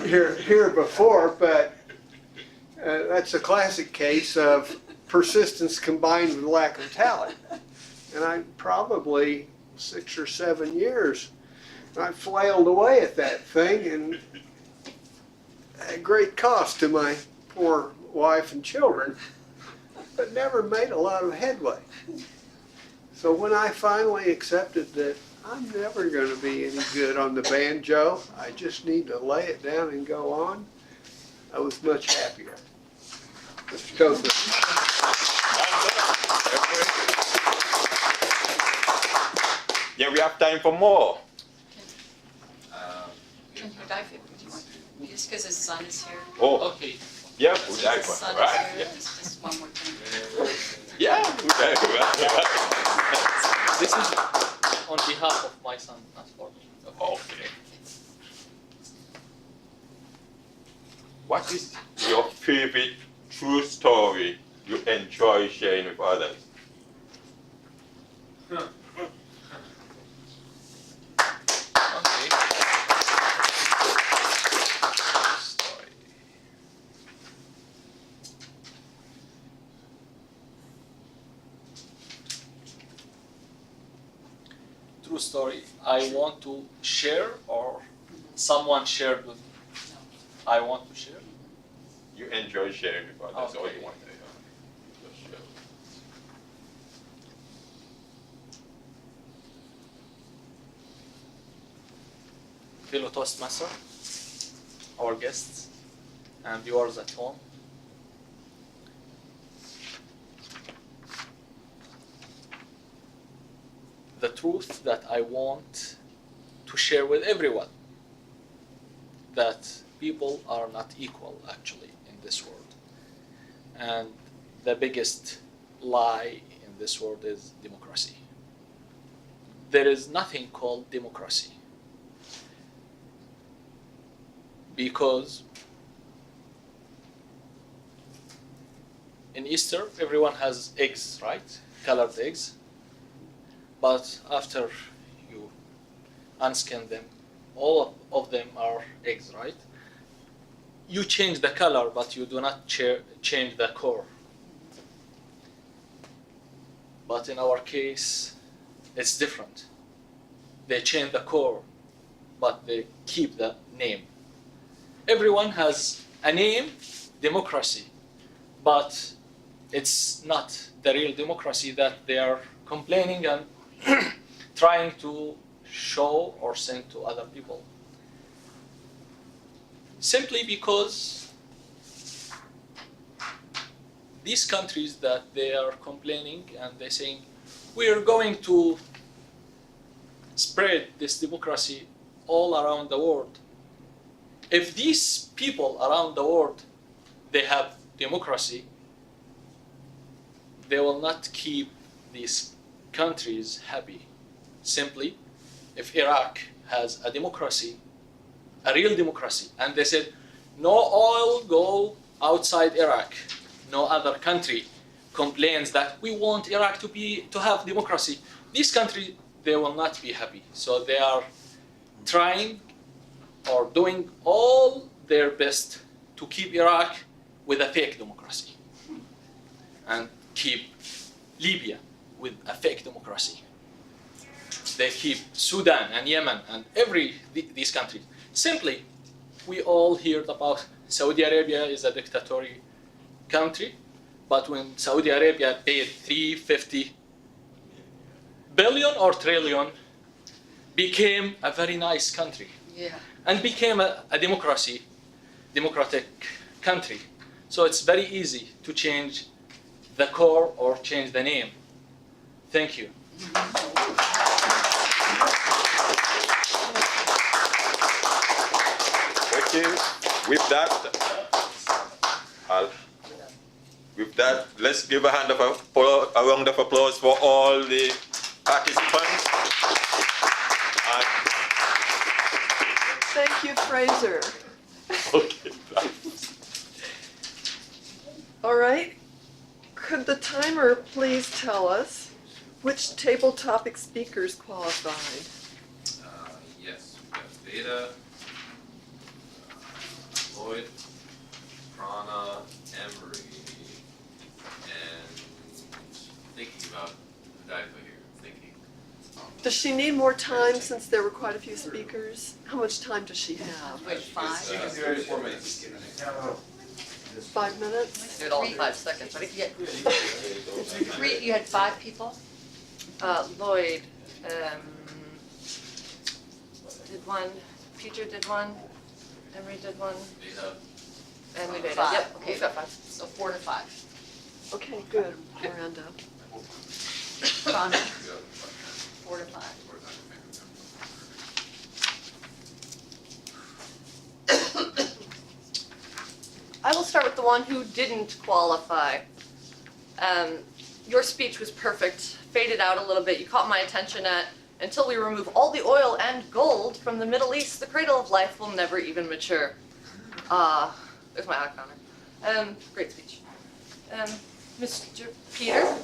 here before, but that's a classic case of persistence combined with lack of talent. And I probably 6 or 7 years I flailed away at that thing, and at great cost to my poor wife and children, but never made a lot of headway. So when I finally accepted that I'm never going to be any good on the banjo, I just need to lay it down and go on, I was much happier. Mr. Toastman. Yeah, we have time for more. Can you dive in? Just because his son is here. Oh, Okay. yeah, His good son right. is here. Yeah, Just one more thing. yeah, good This is on behalf of my son, not for me. Okay. What is your favorite true story you enjoy sharing with others? Okay. Story. True story. I want to share, or someone shared with me. I want to share. you enjoy sharing with others, or Okay. you want to just share. Fellow Toastmaster, our guests, and viewers at home. The truth that I want to share with everyone, that people are not equal actually in this world. And the biggest lie in this world is democracy. There is nothing called democracy. Because in Easter, everyone has eggs, right? Colored eggs. But after you unskin them, all of them are eggs, right? You change the color, but you do not change the core. But in our case, it's different. They change the core, but they keep the name. Everyone has a name, democracy, but it's not the real democracy that they are complaining and trying to show or send to other people. Simply because these countries that they are complaining and they're saying, we are going to spread this democracy all around the world. If these people around the world, they have democracy, they will not keep these countries happy. Simply, if Iraq has a democracy, a real democracy, and they said, no oil go outside Iraq, no other country complains that we want Iraq to have democracy, these countries, they will not be happy. So they are trying or doing all their best to keep Iraq with a fake democracy and keep Libya with a fake democracy. They keep Sudan and Yemen and these countries. Simply, we all heard about Saudi Arabia is a dictatorial country, but when Saudi Arabia paid 350 billion or trillion, became a very nice country. Yeah. And became a democratic country. So it's very easy to change the core or change the name. Thank you. Okay, with that, let's give a round of applause for all the participants. And Thank you, Fraser. okay, All right. Could the timer please tell us which table topic speakers qualified? Yes, we've got Veda, Lloyd, Prana, Emery, and thinking about Godiva here, thinking. Does she need more time since there were quite a few speakers? How much time does she have? Wait, 5? 4 minutes. 5 minutes? Do it all in 5 seconds. But if you had 5 people. Lloyd did one. Peter did one. Emery did one. Veda. And we did. 5. Yep. Okay, so 5. So 4 to 5. Okay, good, Miranda. Prana, We got 4 to 5. 4 times. I will start with the one who didn't qualify. Your speech was perfect. Faded out a little bit. You caught my attention at, until we remove all the oil and gold from the Middle East, the cradle of life will never even mature. There's my act on it. Great speech. Mr. Peter?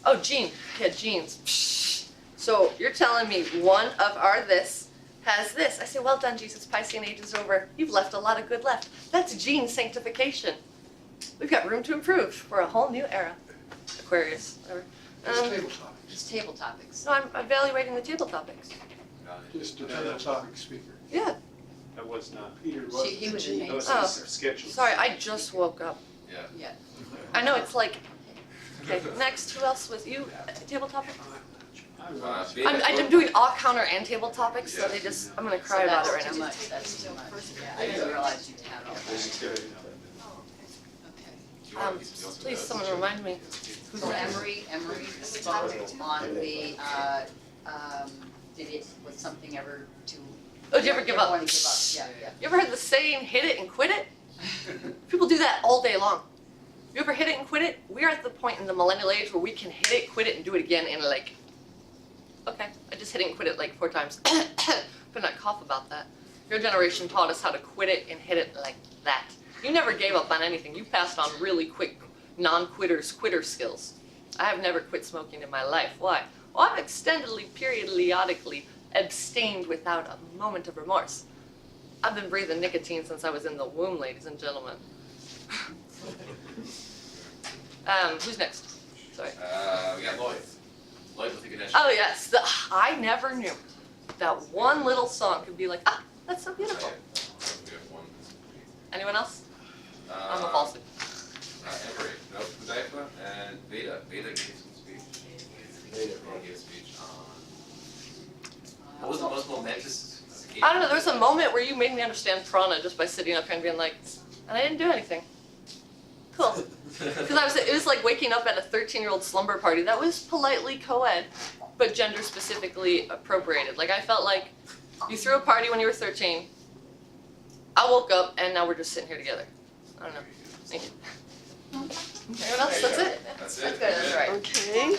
Oh, Jean. Yeah, Jean's. Psh. So you're telling me one of our this has this. I say, well done, Jesus. Piscean age is over. You've left a lot of good left. That's Jean's sanctification. We've got room to improve for a whole new era. Aquarius, whatever. Just table topics. No, I'm evaluating the table topics. Just another topic speaker. Yeah. That was not. He was in That was Oh. scheduled. Sorry, I just woke up. Yeah. Yeah. I know it's like. Okay, next. Who else was you? Table topic. I'm doing off counter and table topics, so they just. I'm gonna cry about it right Too now. much, that's too much. Yeah, I didn't realize you had all that. Okay. Please, someone remind me. Who's So next? Emery spoke on the, was something ever to? Oh, did you ever give up? Want to give up, yeah. You ever heard the saying, hit it and quit it? People do that all day long. You ever hit it and quit it? We're at the point in the millennial age where we can hit it, quit it, and do it again in like, okay, I just hit it and quit it like 4 times. But not cough about that. Your generation taught us how to quit it and hit it like that. You never gave up on anything. You passed on really quick non-quitters, quitter skills. I have never quit smoking in my life. Why? Well, I've periodically abstained without a moment of remorse. I've been breathing nicotine since I was in the womb, ladies and gentlemen. Who's next? Sorry. We got Lloyd. Lloyd will take a Oh yes, I never knew that one little song could be like, ah, that's so beautiful. We have one. Anyone else? I'm a Uh, false. Emery, no, Hudaifa, and Veda. Veda gave some speech. Veda gave a speech on. What was the most momentous occasion? I don't know, there was a moment where you made me understand prana just by sitting up here and being like, and I didn't do anything. Cool. Because it was like waking up at a 13-year-old slumber party that was politely co-ed, but gender specifically appropriated. Like I felt like you threw a party when you were 13, I woke up and now we're just sitting here together. I don't know. Thank you. Anyone else? That's it? That's That's it. good, that's right. Okay.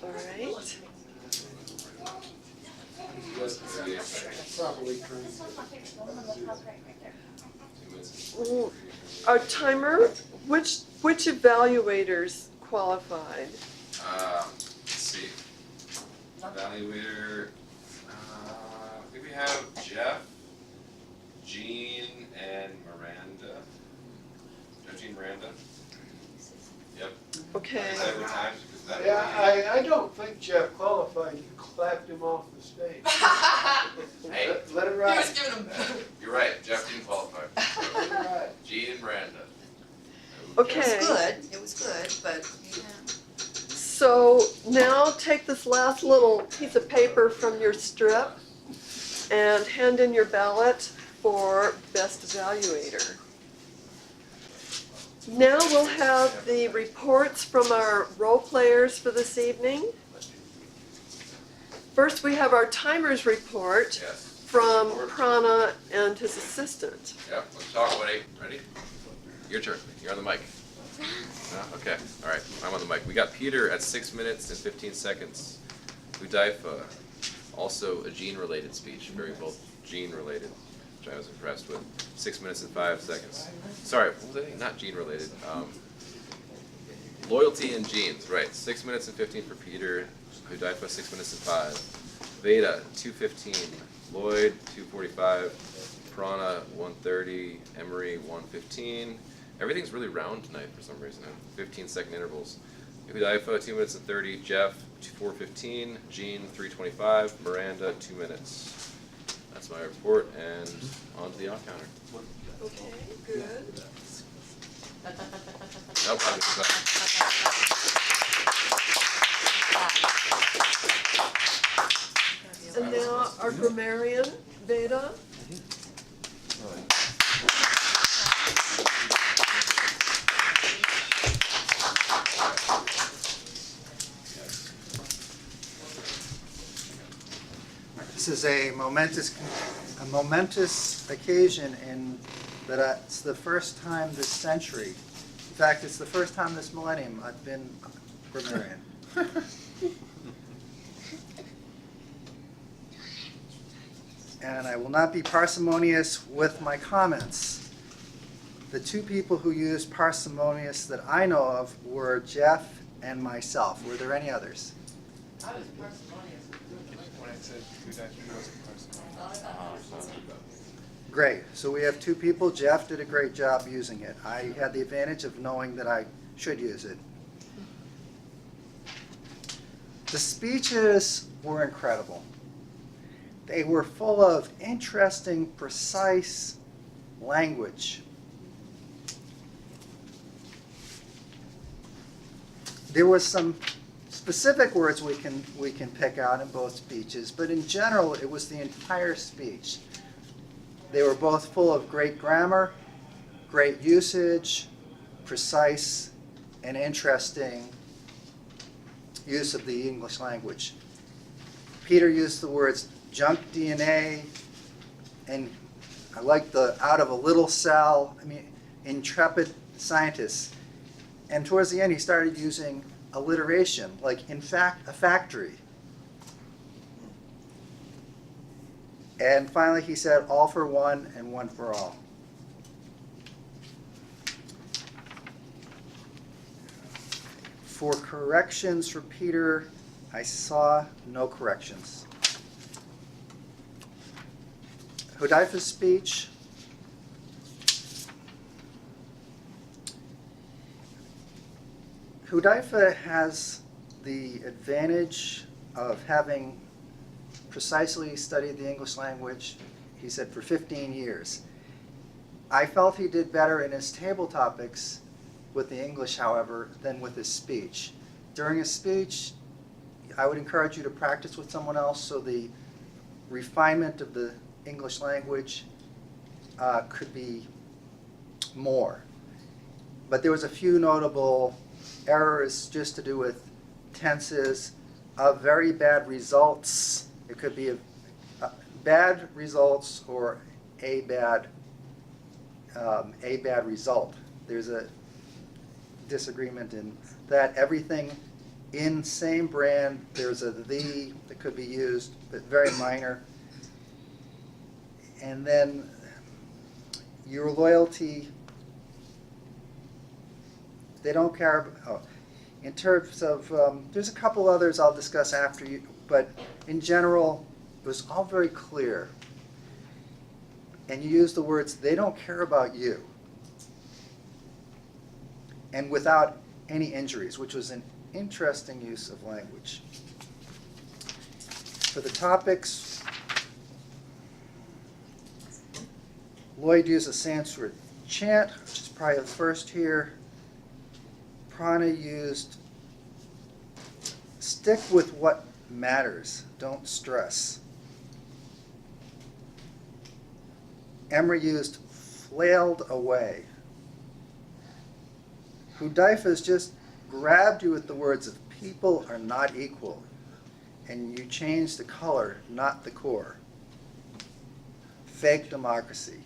All right. Our timer, which evaluators qualified? Let's see. Evaluator. I think we have Jeff, Jean, and Miranda. Jean, Miranda. Yep. Okay. Is that every time? Because that Yeah, I don't think Jeff qualified. You clapped him off the stage. Hey, Let it He ride. was giving him. you're right. Jeff didn't qualify. So, Jean and Miranda. Okay. It was good, but, yeah. So now take this last little piece of paper from your strip and hand in your ballot for best evaluator. Now we'll have the reports from our role players for this evening. First, we have our timers report Yes. from Prana and his assistant. Yep. Let's talk, buddy. Ready? Your turn. You're on the mic. No? Okay. All right. I'm on the mic. We got Peter at 6 minutes and 15 seconds. Hudaifa, also a gene-related speech, very both gene-related, which I was impressed with. 6 minutes and 5 seconds. Sorry, what was I? Not gene-related. Loyalty and genes, right? 6 minutes and 15 for Peter. Hudaifa, 6 minutes and 5. Veda, 2:15. Lloyd, 2:45. Prana, 1:30. Emery, 1:15. Everything's really round tonight for some reason. 15-second intervals. Hudaifa, 2 minutes and 30. Jeff, 4:15. Jean, 3:25. Miranda, 2 minutes. That's my report, and on to the off counter. Okay, good. Nope, I'm just And now our grammarian, Veda. This is a momentous occasion in that it's the first time this century. In fact, it's the first time this millennium I've been grammarian. And I will not be parsimonious with my comments. The two people who used parsimonious that I know of were Jeff and myself. Were there any others? I was parsimonious. Great. So we have two people. Jeff did a great job using it. I had the advantage of knowing that I should use it. The speeches were incredible. They were full of interesting, precise language. There was some specific words we can pick out in both speeches, but in general, it was the entire speech. They were both full of great grammar, great usage, precise and interesting use of the English language. Peter used the words junk DNA, and I like the out of a little cell, intrepid scientists. And towards the end, he started using alliteration, like in fact, a factory. And finally, he said, all for one and one for all. For corrections for Peter, I saw no corrections. Hudaifa's speech. Hudaifa has the advantage of having precisely studied the English language, he said, for 15 years. I felt he did better in his table topics with the English, however, than with his speech. During his speech, I would encourage you to practice with someone else so the refinement of the English language could be more. But there was a few notable errors just to do with tenses, very bad results. It could be bad results or a bad result. There's a disagreement in that. Everything in same brand, there's a the that could be used, but very minor. And then your loyalty, they don't care. In terms of, there's a couple others I'll discuss after you, but in general, it was all very clear. And you use the words, they don't care about you. And without any injuries, which was an interesting use of language. For the topics, Lloyd used a Sanskrit chant, which is probably the first here. Prana used stick with what matters, don't stress. Emery used flailed away. Hudaifa's just grabbed you with the words of people are not equal, and you changed the color, not the core. Fake democracy.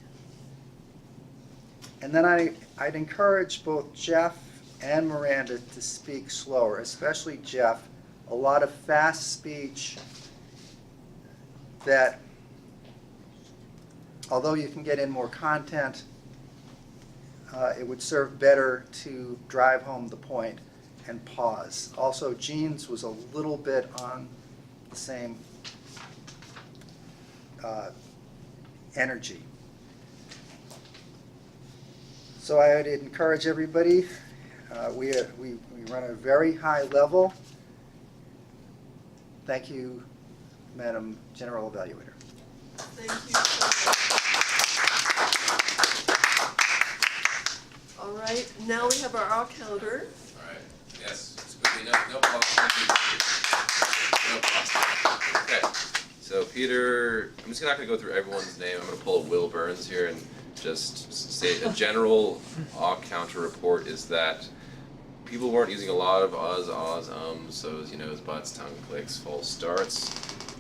And then I'd encourage both Jeff and Miranda to speak slower, especially Jeff. A lot of fast speech that, although you can get in more content, it would serve better to drive home the point and pause. Also, Jean's was a little bit on the same energy. So I would encourage everybody. We run a very high level. Thank you, Madam General Evaluator. Thank you so much. All right, now we have our all counter. All right. Yes. It's quickly. No problem. No problem. Okay. So Peter, I'm just not going to go through everyone's name. I'm going to pull a Will Burns here and just say a general all counter report is that people weren't using a lot of ahs, ums, so's, no's, buts, tongue clicks, false starts.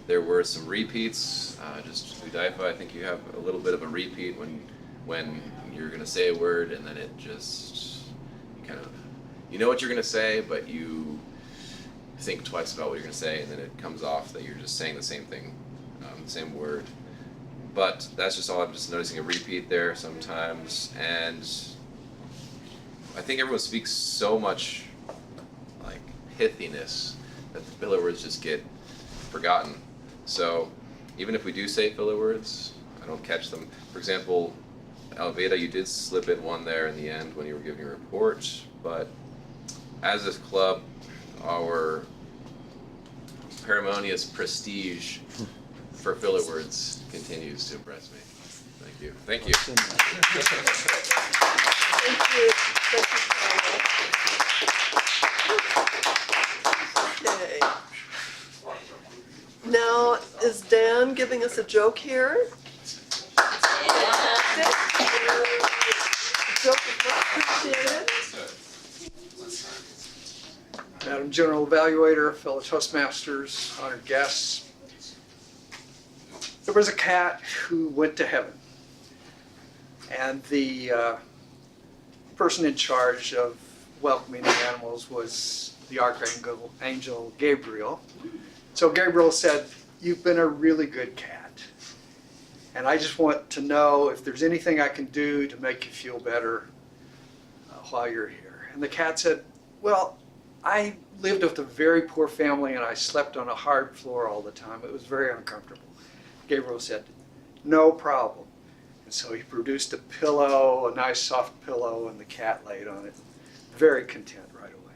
There were some repeats. Just Hudaifa, I think you have a little bit of a repeat when you're going to say a word and then it just kind of, you know what you're going to say, but you think twice about what you're going to say, and then it comes off that you're just saying the same thing, the same word. But that's just all. I'm just noticing a repeat there sometimes, and I think everyone speaks so much like pithiness that the filler words just get forgotten. So even if we do say filler words, I don't catch them. For example, Alveda, you did slip in one there in the end when you were giving your report, but as this club, our unceremonious prestige for filler words continues to impress me. Thank you. Thank you. Thank you. Thank you, Paula. Okay. Now, is Dan giving us a joke here? Joke is much appreciated. Madam General Evaluator, fellow Toastmasters, honored guests. There was a cat who went to heaven. And the person in charge of welcoming the animals was the Archangel Gabriel. So Gabriel said, "You've been a really good cat. And I just want to know if there's anything I can do to make you feel better while you're here." And the cat said, "Well, I lived with a very poor family and I slept on a hard floor all the time. It was very uncomfortable." Gabriel said, "No problem." And so he produced a pillow, a nice soft pillow, and the cat laid on it, very content right away.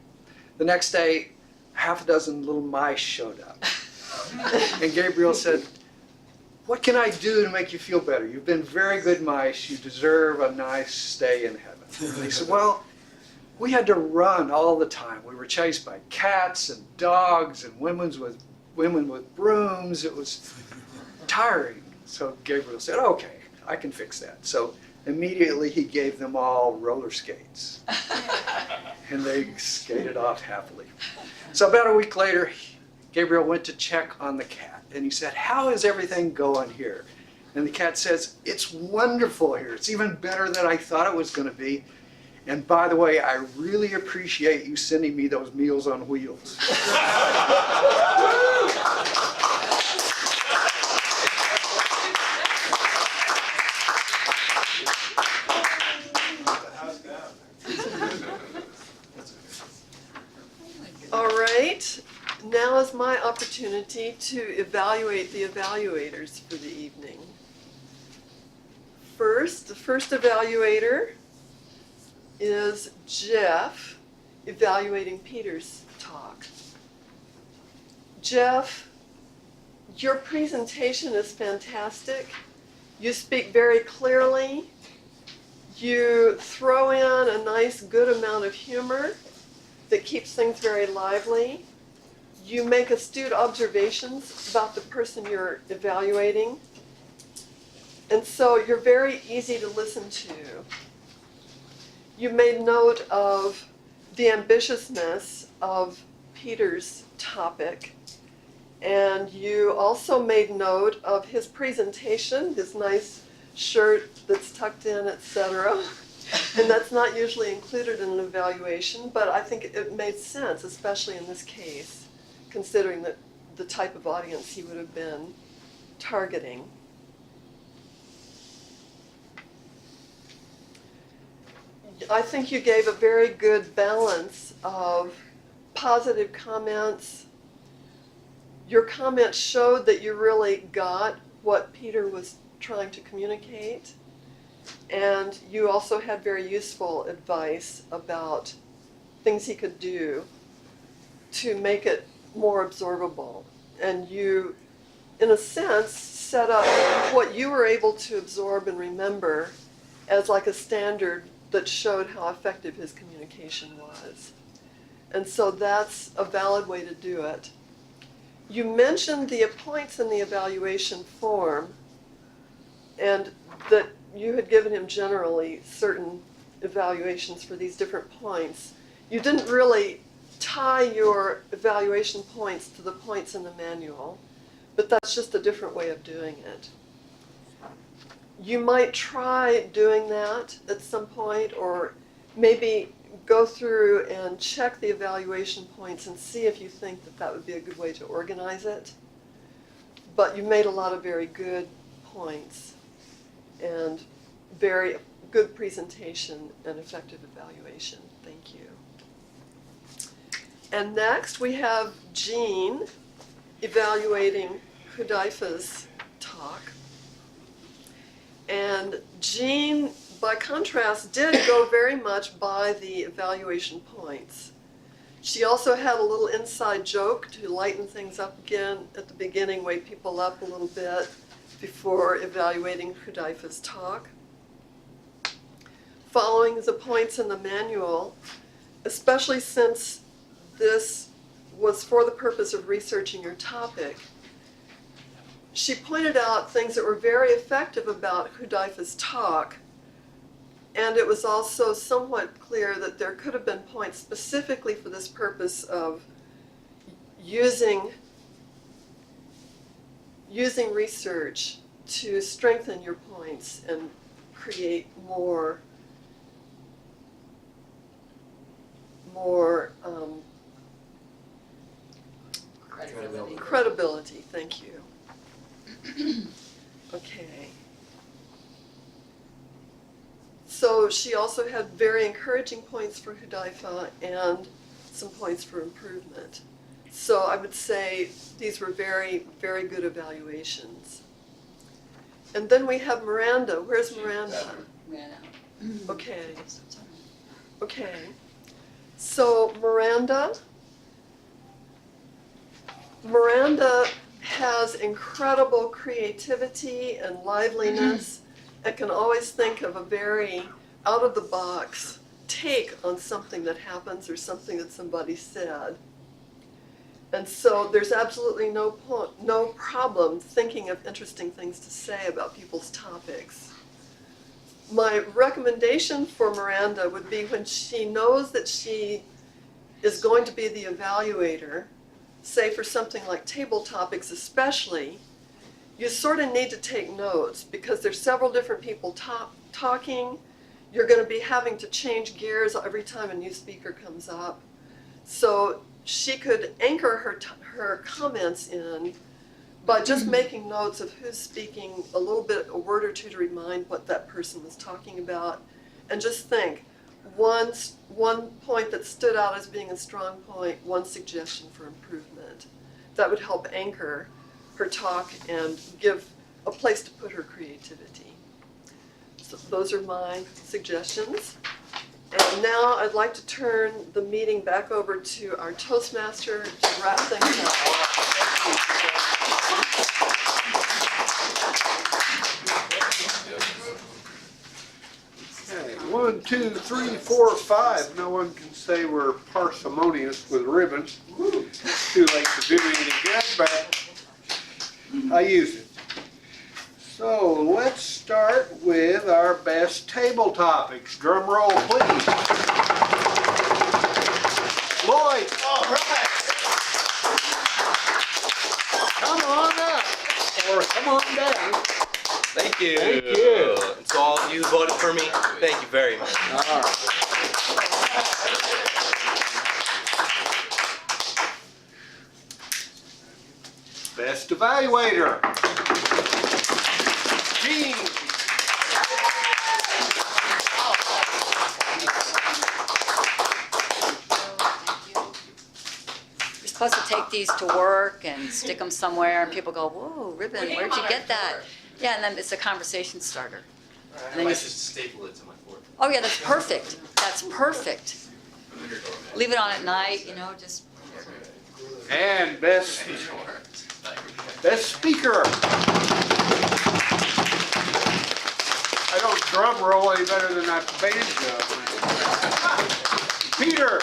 The next day, half a dozen little mice showed up. And Gabriel said, "What can I do to make you feel better? You've been very good mice. You deserve a nice stay in heaven." And they said, "Well, we had to run all the time. We were chased by cats and dogs and women with brooms. It was tiring." So Gabriel said, "Okay, I can fix that." So immediately he gave them all roller skates. And they skated off happily. So about a week later, Gabriel went to check on the cat. And he said, "How is everything going here?" And the cat says, "It's wonderful here. It's even better than I thought it was going to be. And by the way, I really appreciate you sending me those Meals on Wheels." All right, now is my opportunity to evaluate the evaluators for the evening. The first evaluator is Jeff, evaluating Peter's talk. Jeff, your presentation is fantastic. You speak very clearly. You throw in a nice, good amount of humor that keeps things very lively. You make astute observations about the person you're evaluating. And so you're very easy to listen to. You made note of the ambitiousness of Peter's topic. And you also made note of his presentation, his nice shirt that's tucked in, etc. And that's not usually included in an evaluation, but I think it made sense, especially in this case, considering that the type of audience he would have been targeting. I think you gave a very good balance of positive comments. Your comments showed that you really got what Peter was trying to communicate. And you also had very useful advice about things he could do to make it more absorbable. And you, in a sense, set up what you were able to absorb and remember as like a standard that showed how effective his communication was. And so that's a valid way to do it. You mentioned the points in the evaluation form, and that you had given him generally certain evaluations for these different points. You didn't really tie your evaluation points to the points in the manual, but that's just a different way of doing it. You might try doing that at some point, or maybe go through and check the evaluation points and see if you think that that would be a good way to organize it. But you made a lot of very good points and very good presentation and effective evaluation. Thank you. And next we have Jean evaluating Hudaifa's talk. And Jean, by contrast, did go very much by the evaluation points. She also had a little inside joke to lighten things up again at the beginning, wake people up a little bit before evaluating Hudaifa's talk. Following the points in the manual, especially since this was for the purpose of researching your topic, she pointed out things that were very effective about Hudaifa's talk, and it was also somewhat clear that there could have been points specifically for this purpose of using research to strengthen your points and create more credibility. Thank you. Okay. So she also had very encouraging points for Hudaifa and some points for improvement. So I would say these were very, very good evaluations. And then we have Miranda. Where's Miranda? Okay. Okay. So Miranda has incredible creativity and liveliness and can always think of a very out-of-the-box take on something that happens or something that somebody said. And so there's absolutely no problem thinking of interesting things to say about people's topics. My recommendation for Miranda would be when she knows that she is going to be the evaluator, say for something like table topics especially, you sort of need to take notes because there's several different people talking. You're going to be having to change gears every time a new speaker comes up. So she could anchor her comments in by just making notes of who's speaking, a word or two to remind what that person was talking about, and just think, one point that stood out as being a strong point, one suggestion for improvement. That would help anchor her talk and give a place to put her creativity. So those are my suggestions. And now I'd like to turn the meeting back over to our Toastmaster to wrap things up. Okay, 1, 2, 3, 4, 5. No one can say we're parsimonious with ribbons. It's too late to do me any good, but I use it. So let's start with our best table topics. Drum roll, please. Lloyd. All right. Come on up, or come on down. Thank you. Thank you. And to all of you who voted for me, thank you very much. All right. Best evaluator. Jean. You're supposed to take these to work and stick them somewhere, and people go, "Whoa, ribbon, where'd you get that?" Yeah, and then it's a conversation starter. I might just staple it to my board. Oh yeah, that's perfect. That's perfect. Leave it on at night, just. And best speaker. I don't drum roll any better than that banjo. Peter.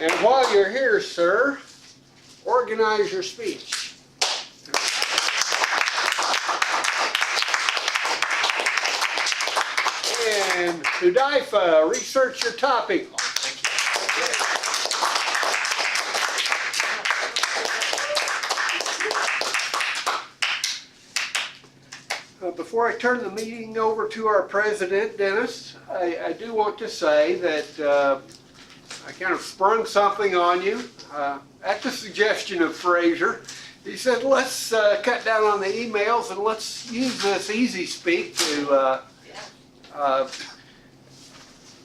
And while you're here, sir, organize your speech. And Hudaifa, research your topic. Before I turn the meeting over to our president, Dennis, I do want to say that I kind of sprung something on you at the suggestion of Fraser. He said, let's cut down on the emails and let's use this Easy Speak to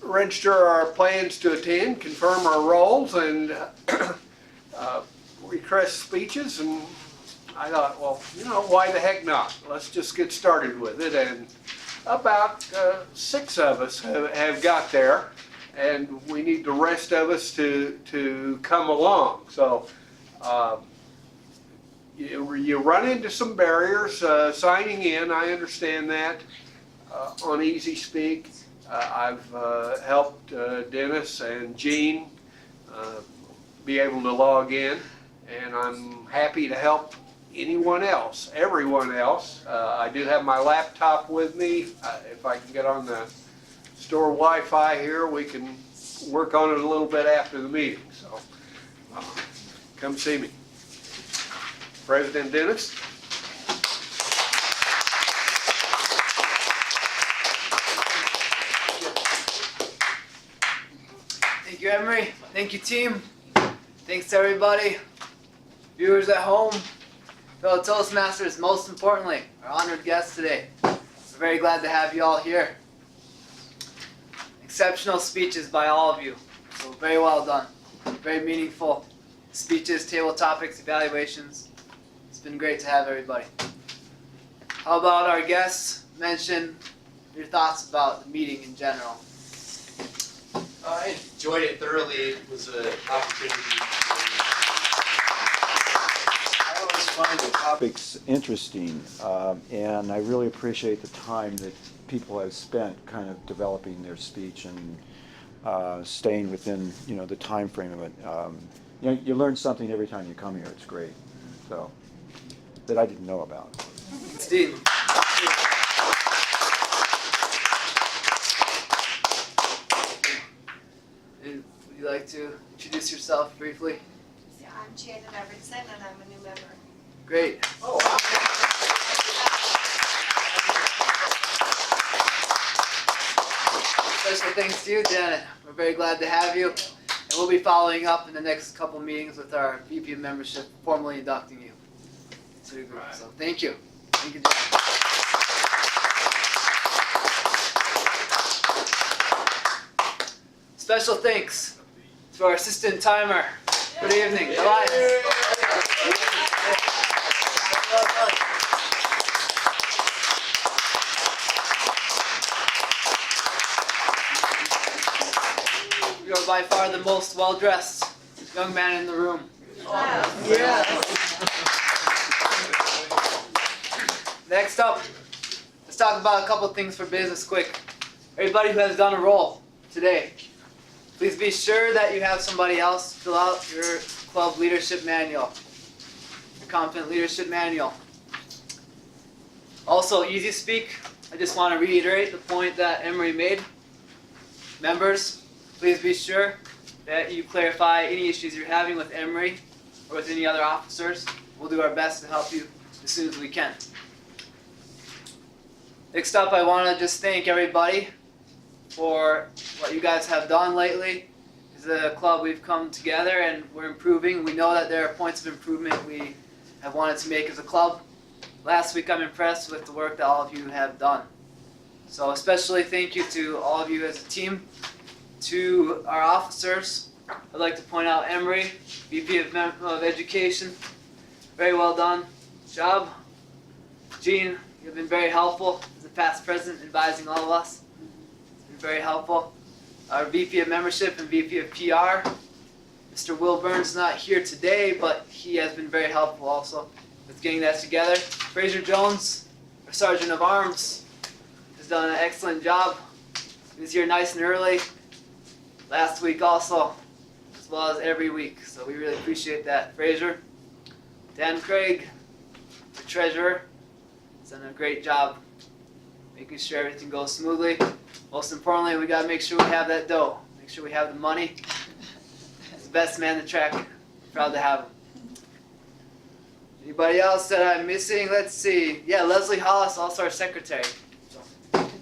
register our plans to attend, confirm our roles, and request speeches. And I thought, well, why the heck not? Let's just get started with it. And about 6 of us have got there, and we need the rest of us to come along. So you run into some barriers signing in. I understand that on Easy Speak. I've helped Dennis and Jean be able to log in, and I'm happy to help anyone else, everyone else. I do have my laptop with me. If I can get on the store Wi-Fi here, we can work on it a little bit after the meeting. So come see me. President Dennis. Thank you, Emery. Thank you, team. Thanks to everybody, viewers at home, fellow Toastmasters, most importantly, our honored guests today. We're very glad to have you all here. Exceptional speeches by all of you, so very well done. Very meaningful speeches, table topics, evaluations. It's been great to have everybody. How about our guests mention your thoughts about the meeting in general? I enjoyed it thoroughly. It was an opportunity. I always find the topics interesting, and I really appreciate the time that people have spent kind of developing their speech and staying within, the time frame of it. You learn something every time you come here. It's great. So that I didn't know about. Steve. Would you like to introduce yourself briefly? Yeah, I'm Janet Everson, and I'm a new member. Great. Oh, wow. Special thanks to you, Janet. We're very glad to have you. And we'll be following up in the next couple meetings with our VP of membership, formally inducting you to the group. So thank you. Thank you, Janet. Special thanks to our assistant timer. Good evening, Elias. You are by far the most well-dressed young man in the room. Yeah. Next up, let's talk about a couple things for business quick. Everybody who has done a roll today, please be sure that you have somebody else fill out your club leadership manual, your Confident Leadership Manual. Also, Easy Speak, I just want to reiterate the point that Emery made. Members, please be sure that you clarify any issues you're having with Emery or with any other officers. We'll do our best to help you as soon as we can. Next up, I want to just thank everybody for what you guys have done lately. As a club, we've come together and we're improving. We know that there are points of improvement we have wanted to make as a club. Last week, I'm impressed with the work that all of you have done. So especially thank you to all of you as a team. To our officers, I'd like to point out Emery, VP of Education. Very well done job. Jean, you've been very helpful as a past president advising all of us. Very helpful. Our VP of Membership and VP of PR, Mr. Will Burns, not here today, but he has been very helpful also with getting that together. Fraser Jones, our Sergeant of Arms, has done an excellent job. He was here nice and early last week also, as well as every week. So we really appreciate that. Fraser, Dan Craig, the Treasurer, has done a great job making sure everything goes smoothly. Most importantly, we got to make sure we have that dough. Make sure we have the money. He's the best man in the track. Proud to have him. Anybody else that I'm missing? Let's see. Yeah, Leslie Hollis, also our secretary. So,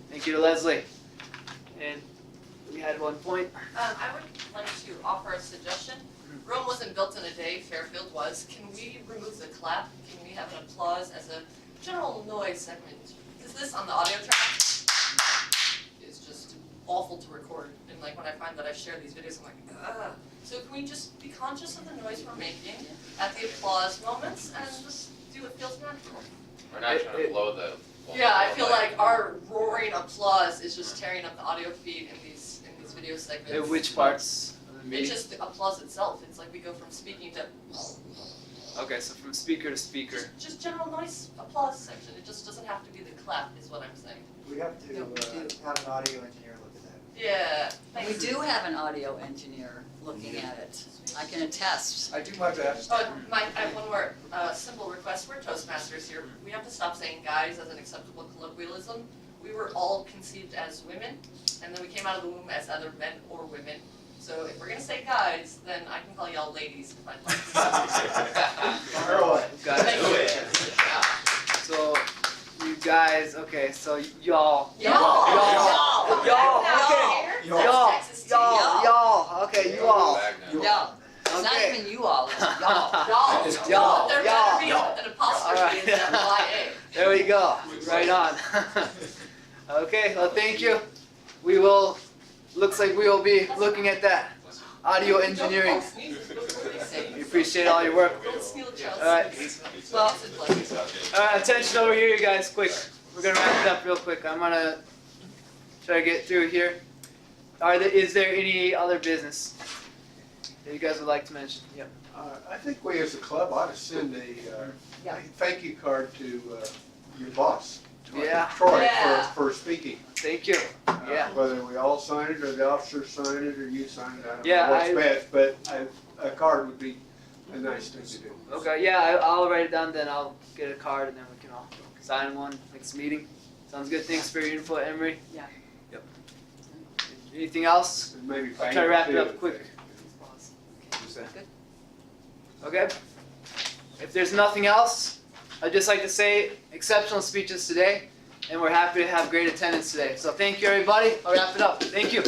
thank you to Leslie. And we had one point. I would like to offer a suggestion. Rome wasn't built in a day, Fairfield was. Can we remove the clap? Can we have an applause as a general noise segment? Because this on the audio track is just awful to record. And like when I find that I share these videos, I'm like, ugh. So can we just be conscious of the noise we're making at the applause moments and just do what feels natural? We're not trying to blow the... Yeah, I feel like our roaring applause applause is just tearing up the audio feed in these video segments. Which parts of the It's meeting? just the applause itself. It's like we go from speaking to Okay, so from speaker to speaker. just general noise applause section. It just doesn't have to be the clap, is what I'm saying. We have to No, we do. have an audio engineer look at that. Yeah. We Thanks. do have an audio engineer looking at it. I can attest. I do my best. Oh, Mike, I have one more simple request. We're Toastmasters here. We have to stop saying guys as an acceptable colloquialism. We were all conceived as women, and then we came out of the womb as either men or women. So if we're gonna say guys, then I can call y'all ladies if I'd like. All right, guys. Thank you. So, you guys, okay, so y'all. Y'all. Okay. Y'all, okay, you all. No, it's not Okay. even you all, it's y'all. Y'all. There better be Y'all. an apostrophe in that YA. There we go, right on. Okay, well, thank you. We will, looks like we will be looking at that. Audio engineering. We appreciate all your work. Don't steal Chelsea. Alright. Well, Alright, attention over here, you guys, quick. We're gonna wrap it up real quick. I'm gonna try to get through here. Is there any other business that you guys would like to mention? Yep. I think we as a club ought to send a thank you card to your boss, Yeah. Troy, Yeah. for speaking. Thank you. Yeah. Whether we all sign it or the officers sign it or you sign it, I don't Yeah, know what's best, but a card would be a nice thing to do. Okay, yeah, I'll write it down, then I'll get a card and then we can all sign one next meeting. Sounds good. Thanks for your input, Emery. Yeah. Yep. Anything else? And maybe I'll try to wrap it too. up quick. Okay. If there's nothing else, I'd just like to say exceptional speeches today, and we're happy to have great attendance today. So thank you, everybody. I'll wrap it up. Thank you.